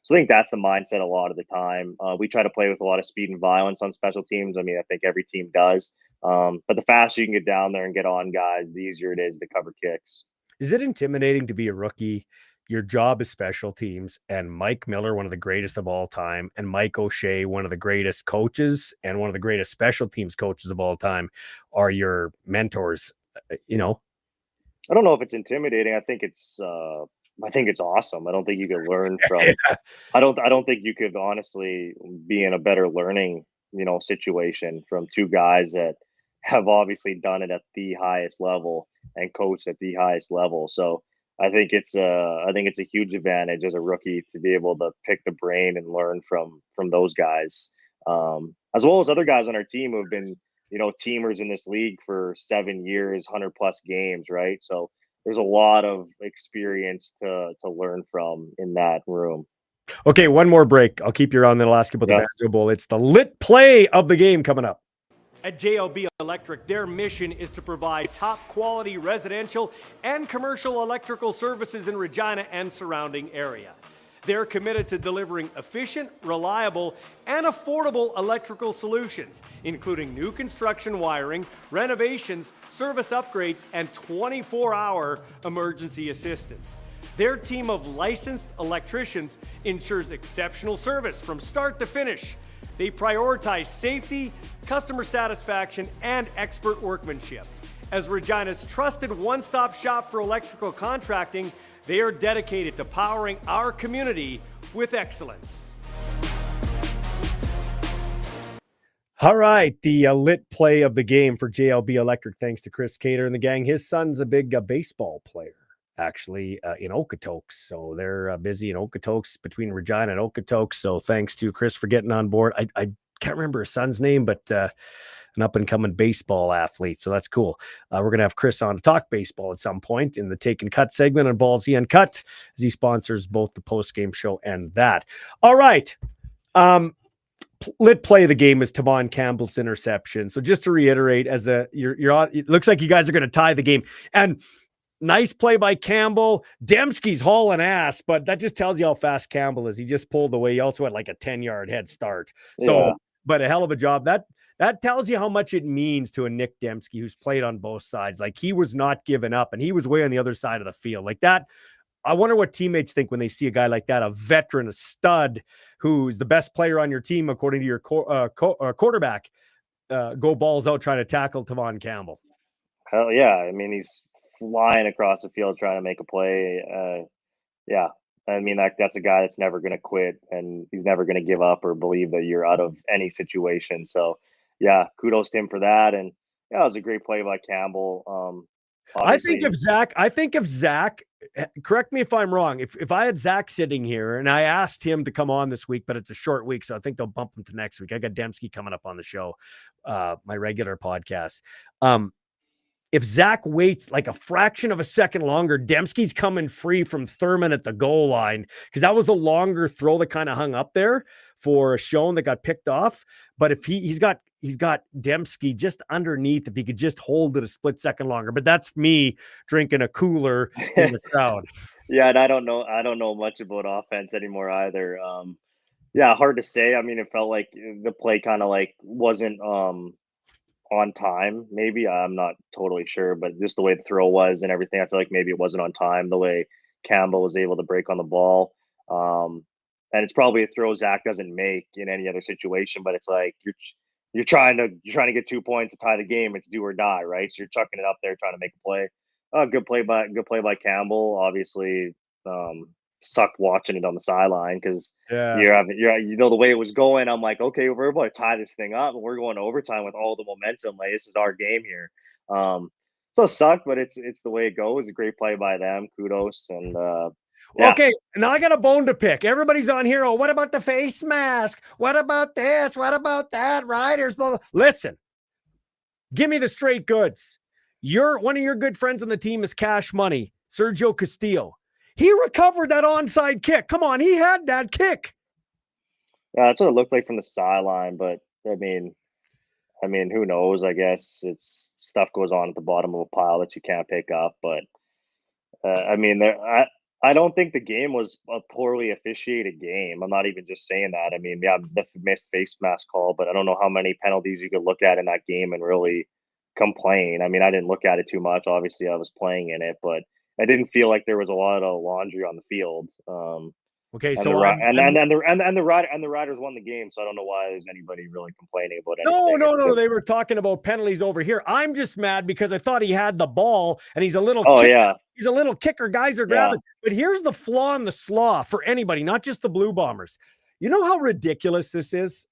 Speaker 2: So I think that's the mindset a lot of the time. We try to play with a lot of speed and violence on special teams. I mean, I think every team does. But the faster you can get down there and get on guys, the easier it is to cover kicks.
Speaker 1: Is it intimidating to be a rookie? Your job is special teams, and Mike Miller, one of the greatest of all time, and Mike O'Shea, one of the greatest coaches and one of the greatest special teams coaches of all time, are your mentors.
Speaker 2: I don't know if it's intimidating. I think it's awesome. I don't think you could learn from. Yeah. I don't think you could honestly be in a better learning situation from two guys that have obviously done it at the highest level and coached at the highest level. So I think it's a huge advantage as a rookie to be able to pick the brain and learn from those guys, as well as other guys on our team who have been teamers in this league for 7 years, 100+ games, right? So there's a lot of experience to learn from in that room.
Speaker 1: Okay, one more break. I'll keep you on, then I'll ask you about the Banjo Bowl. It's the lit play of the game coming up. At JLB Electric, their mission is to provide top-quality residential and commercial electrical services in Regina and surrounding area. They're committed to delivering efficient, reliable, and affordable electrical solutions, including new construction wiring, renovations, service upgrades, and 24-hour emergency assistance. Their team of licensed electricians ensures exceptional service from start to finish. They prioritize safety, customer satisfaction, and expert workmanship. As Regina's trusted one-stop shop for electrical contracting, they are dedicated to powering our community with excellence. All right, the lit play of the game for JLB Electric, thanks to Chris Cater and the gang. His son's a big baseball player, actually, in Okotoks. So they're busy in Okotoks, between Regina and Okotoks. So thanks to Chris for getting on board. I can't remember his son's name, but an up-and-coming baseball athlete. So that's cool. We're going to have Chris on to talk baseball at some point in the Take and Cut segment on Ballsy Uncut, as he sponsors both the post-game show and that. All right. Lit play of the game is Tavon Campbell's interception. So just to reiterate, as you're on, it looks like you guys are going to tie the game. And nice play by Campbell. Dembski's hauling ass, but that just tells you how fast Campbell is. He just pulled away. He also had like a 10-yard head start. So, but a hell of a job. That tells you how much it means to a Nick Dembski who's played on both sides. Like, he was not giving up, and he was way on the other side of the field. Like that, I wonder what teammates think when they see a guy like that, a veteran, a stud, who's the best player on your team, according to your quarterback, go balls out trying to tackle Tavon Campbell.
Speaker 2: Hell yeah. I mean, he's flying across the field trying to make a play. Yeah. I mean, that's a guy that's never going to quit, and he's never going to give up or believe that you're out of any situation. So, yeah, kudos to him for that. And yeah, it was a great play by Campbell.
Speaker 1: I think if Zach, correct me if I'm wrong, if I had Zach sitting here and I asked him to come on this week, but it's a short week, so I think they'll bump him to next week. I got Dembski coming up on the show, my regular podcast. If Zach waits like a fraction of a second longer, Dembski's coming free from Thurman at the goal line, because that was a longer throw that kind of hung up there for a Schoen that got picked off. But if he's got Dembski just underneath, if he could just hold it a split second longer. But that's me drinking a cooler in the crowd.
Speaker 2: Yeah, and I don't know much about offense anymore either. Yeah, hard to say. I mean, it felt like the play kind of like wasn't on time. Maybe I'm not totally sure, but just the way the throw was and everything, I feel like maybe it wasn't on time. The way Campbell was able to break on the ball, and it's probably a throw Zach doesn't make in any other situation. But it's like you're trying to get 2 points to tie the game. It's do or die, right? So you're chucking it up there, trying to make a play. Good play by Campbell. Obviously, sucked watching it on the sideline, because you know the way it was going. I'm like, okay, we're about to tie this thing up, and we're going to overtime with all the momentum. Like, this is our game here. So it sucked, but it's the way it goes. A great play by them. Kudos. And yeah.
Speaker 1: Okay, now I got a bone to pick. Everybody's on here. Oh, what about the face mask? What about this? What about that? Riders, blah, blah. Listen, give me the straight goods. One of your good friends on the team is Cash Money, Sergio Castillo. He recovered that onside kick. Come on, he had that kick.
Speaker 2: Yeah, that's what it looked like from the sideline. But I mean, who knows? I guess it's stuff goes on at the bottom of a pile that you can't pick up. But I mean, I don't think the game was a poorly officiated game. I'm not even just saying that. I mean, yeah, the missed face mask call, but I don't know how many penalties you could look at in that game and really complain. I mean, I didn't look at it too much. Obviously, I was playing in it, but I didn't feel like there was a lot of laundry on the field.
Speaker 1: Okay,
Speaker 2: and
Speaker 1: so
Speaker 2: the Riders won the game, so I don't know why there's anybody really complaining about anything.
Speaker 1: No, they were talking about penalties over here. I'm just mad because I thought he had the ball, and he's a little he's a little kicker. Guys are grabbing. But here's the flaw in the slaw for anybody, not just the Blue Bombers. You know how ridiculous this is?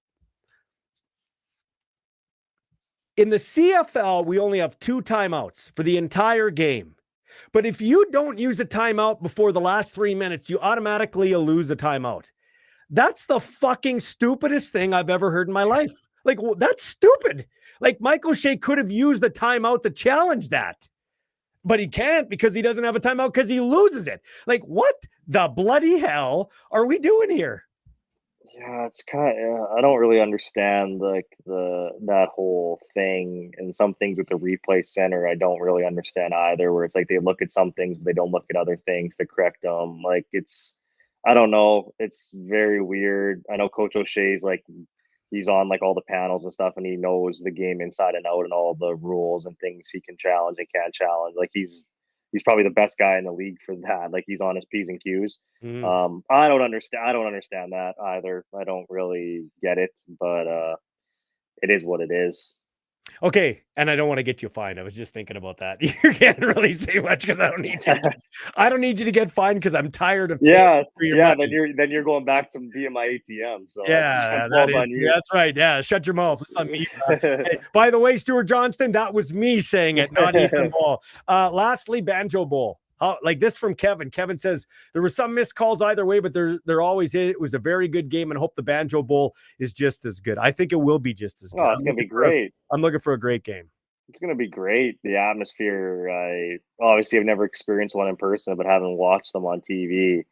Speaker 1: In the CFL, we only have 2 timeouts for the entire game. But if you don't use a timeout before the last 3 minutes, you automatically lose a timeout. That's the fucking stupidest thing I've ever heard in my life. Like, that's stupid. Like, Michael Shea could have used the timeout to challenge that, but he can't because he doesn't have a timeout because he loses it. Like, what the bloody hell are we doing here?
Speaker 2: Yeah, it's kind of, I don't really understand like that whole thing, and some things with the replay center I don't really understand either, where it's like they look at some things but they don't look at other things to correct them. Like, it's, I don't know. It's very weird. I know Coach O'Shea's like he's on like all the panels and stuff, and he knows the game inside and out and all the rules and things he can challenge and can't challenge. Like he's probably the best guy in the league for that. Like he's on his P's and Q's.
Speaker 1: Mm.
Speaker 2: I don't understand. I don't understand that either. I don't really get it, but it is what it is.
Speaker 1: Okay, and I don't want to get you fined. I was just thinking about that. You can't really say much because I don't need you. I don't need you to get fined because I'm tired of paying
Speaker 2: Yeah,
Speaker 1: for your
Speaker 2: yeah.
Speaker 1: money.
Speaker 2: Then you're going back to being my ATM. So that
Speaker 1: Yeah,
Speaker 2: falls on you.
Speaker 1: that's right. Yeah, shut your mouth. It's on me. Hey, by the way, Stuart Johnston, that was me saying it, not Ethan Ball. Lastly, Banjo Bowl. Like this from Kevin. Kevin says there were some missed calls either way, but there always is. It was a very good game, and hope the Banjo Bowl is just as good. I think it will be just as good.
Speaker 2: Oh, it's gonna be great.
Speaker 1: I'm looking for a great game.
Speaker 2: It's gonna be great. The atmosphere. I obviously have never experienced one in person, but having watched them on TV,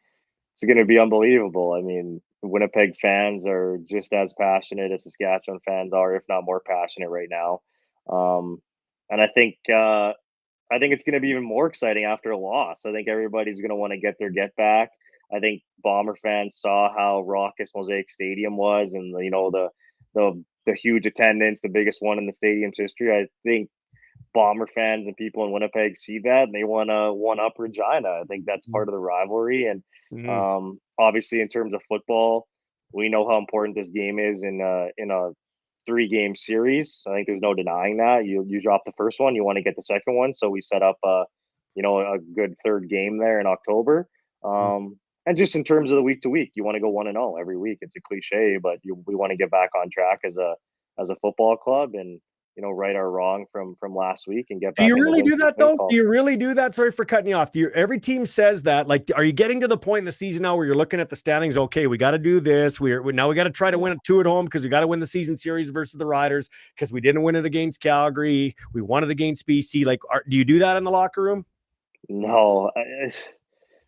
Speaker 2: it's gonna be unbelievable. I mean, Winnipeg fans are just as passionate as Saskatchewan fans are, if not more passionate right now. Um, and I think it's going to be even more exciting after a loss. I think everybody's going to want to get their get back. I think Bomber fans saw how raucous Mosaic Stadium was, and the huge attendance, the biggest one in the stadium's history. I think Bomber fans and people in Winnipeg see that, and they want to one up Regina. I think that's part of the rivalry, and
Speaker 1: Mm-hmm.
Speaker 2: obviously in terms of football, we know how important this game is in a 3 game series. I think there's no denying that. You drop the first one, you want to get the second one. So we set up a good third game there in October. And just in terms of the week to week, you want to go 1-0 every week. It's a cliche, but we want to get back on track as a football club and right our wrong from last week and get
Speaker 1: Do
Speaker 2: back
Speaker 1: you
Speaker 2: into
Speaker 1: really do that though?
Speaker 2: call.
Speaker 1: Do you really do that? Sorry for cutting you off. Every team says that. Like, are you getting to the point in the season now where you're looking at the standings? Okay, we got to do this. Now we got to try to win 2 at home because we got to win the season series versus the Riders because we didn't win it against Calgary. We won it against BC. Like, do you do that in the locker room?
Speaker 2: No,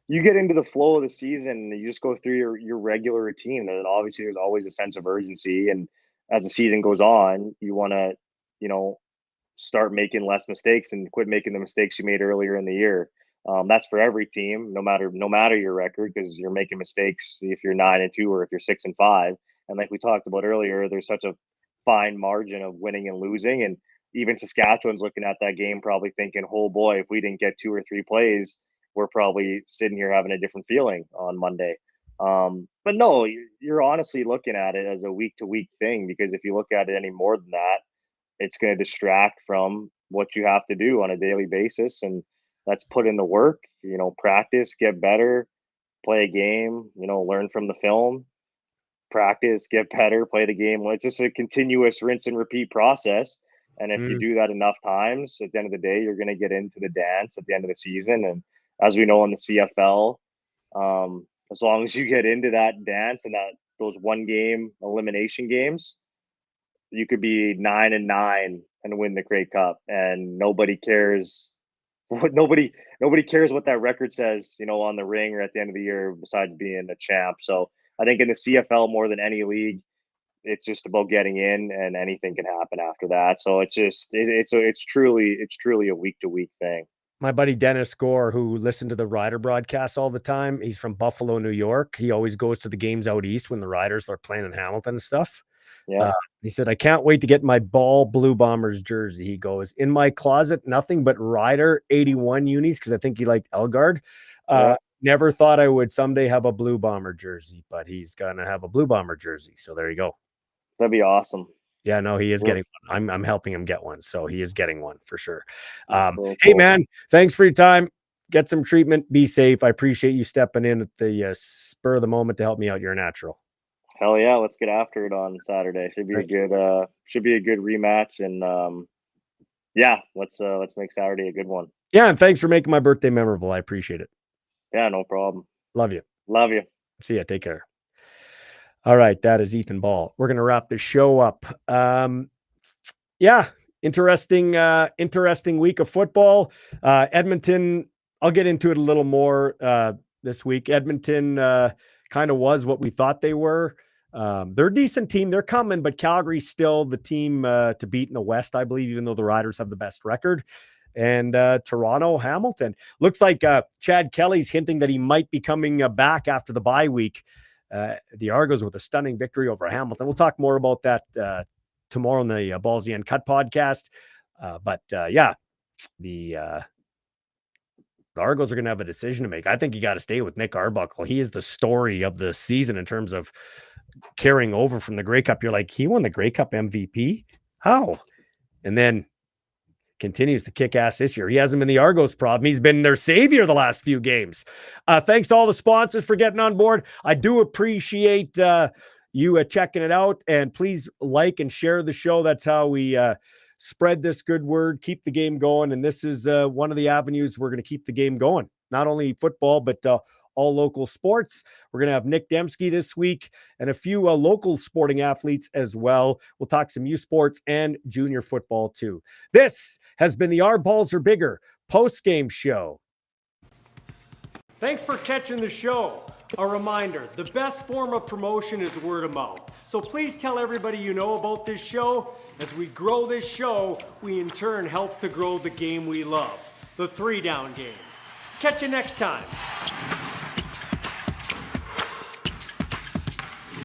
Speaker 2: you get into the flow of the season and you just go through your regular routine. And obviously there's always a sense of urgency. And as the season goes on, you want to, you know, start making less mistakes and quit making the mistakes you made earlier in the year. That's for every team, no matter your record, because you're making mistakes if you're 9-2 or if you're 6-5. And like we talked about earlier, there's such a fine margin of winning and losing. And even Saskatchewan's looking at that game, probably thinking, "Oh boy, if we didn't get 2 or 3 plays, we're probably sitting here having a different feeling on Monday." But no, you're honestly looking at it as a week to week thing because if you look at it any more than that, it's going to distract from what you have to do on a daily basis. And that's put in the work, practice, get better, play a game, learn from the film, practice, get better, play the game. Well, it's just a continuous rinse and repeat process. And if you
Speaker 1: Mm.
Speaker 2: do that enough times, at the end of the day, you're going to get into the dance at the end of the season. And as we know in the CFL, as long as you get into that dance and those 1 game elimination games, you could be 9-9 and win the Grey Cup, and nobody cares. Nobody cares what that record says, on the ring or at the end of the year, besides being a champ. So I think in the CFL more than any league, it's just about getting in, and anything can happen after that. So it's truly a week to week thing.
Speaker 1: My buddy Dennis Gore, who listened to the Rider broadcasts all the time, he's from Buffalo, New York. He always goes to the games out east when the Riders are playing in Hamilton and stuff.
Speaker 2: Yeah,
Speaker 1: He said, I can't wait to get my Ball Blue Bombers jersey. He goes, in my closet, nothing but Rider 81 unis, because I think he liked Elgard.
Speaker 2: yeah,
Speaker 1: Never thought I would someday have a Blue Bomber jersey, but he's going to have a Blue Bomber jersey. So there you go.
Speaker 2: that'd be awesome.
Speaker 1: Yeah, no, he is
Speaker 2: Cool.
Speaker 1: getting one. I'm helping him get one. So he is getting one for sure.
Speaker 2: Cool.
Speaker 1: Hey, man, thanks for your time. Get some treatment. Be safe. I appreciate you stepping in at the spur of the moment to help me out. You're a natural.
Speaker 2: Hell yeah, let's get after it on Saturday. Should be
Speaker 1: Thank
Speaker 2: a good rematch, and yeah, let's make Saturday a good one.
Speaker 1: Yeah, and thanks for making my birthday memorable. I appreciate it.
Speaker 2: Yeah, no problem.
Speaker 1: Love you.
Speaker 2: Love you.
Speaker 1: See ya. Take care. All right, that is Ethan Ball. We're gonna wrap the show up. Yeah, interesting week of football. Edmonton, I'll get into it a little more this week. Edmonton kind of was what we thought they were. They're a decent team. They're coming, but Calgary's still the team to beat in the West, I believe, even though the Riders have the best record. and Toronto, Hamilton. Looks like Chad Kelly's hinting that he might be coming back after the bye week. The Argos with a stunning victory over Hamilton. We'll talk more about that tomorrow in the Ballsy and Cut podcast. The Argos are going to have a decision to make. I think you got to stay with Nick Arbuckle. He is the story of the season in terms of carrying over from the Grey Cup. You're like, he won the Grey Cup MVP? How? And then continues to kick ass this year. He hasn't been the Argos problem. He's been their savior the last few games. Thanks to all the sponsors for getting on board. I do appreciate you checking it out. And please like and share the show. That's how we spread this good word, keep the game going. And this is one of the avenues we're going to keep the game going. Not only football, but all local sports. We're going to have Nick Dembski this week and a few local sporting athletes as well. We'll talk some youth sports and junior football too. This has been the Our Balls Are Bigger post-game show. Thanks for catching the show. A reminder, the best form of promotion is word of mouth. So please tell everybody you know about this show. As we grow this show, we in turn help to grow the game we love, the 3-down game. Catch you next time.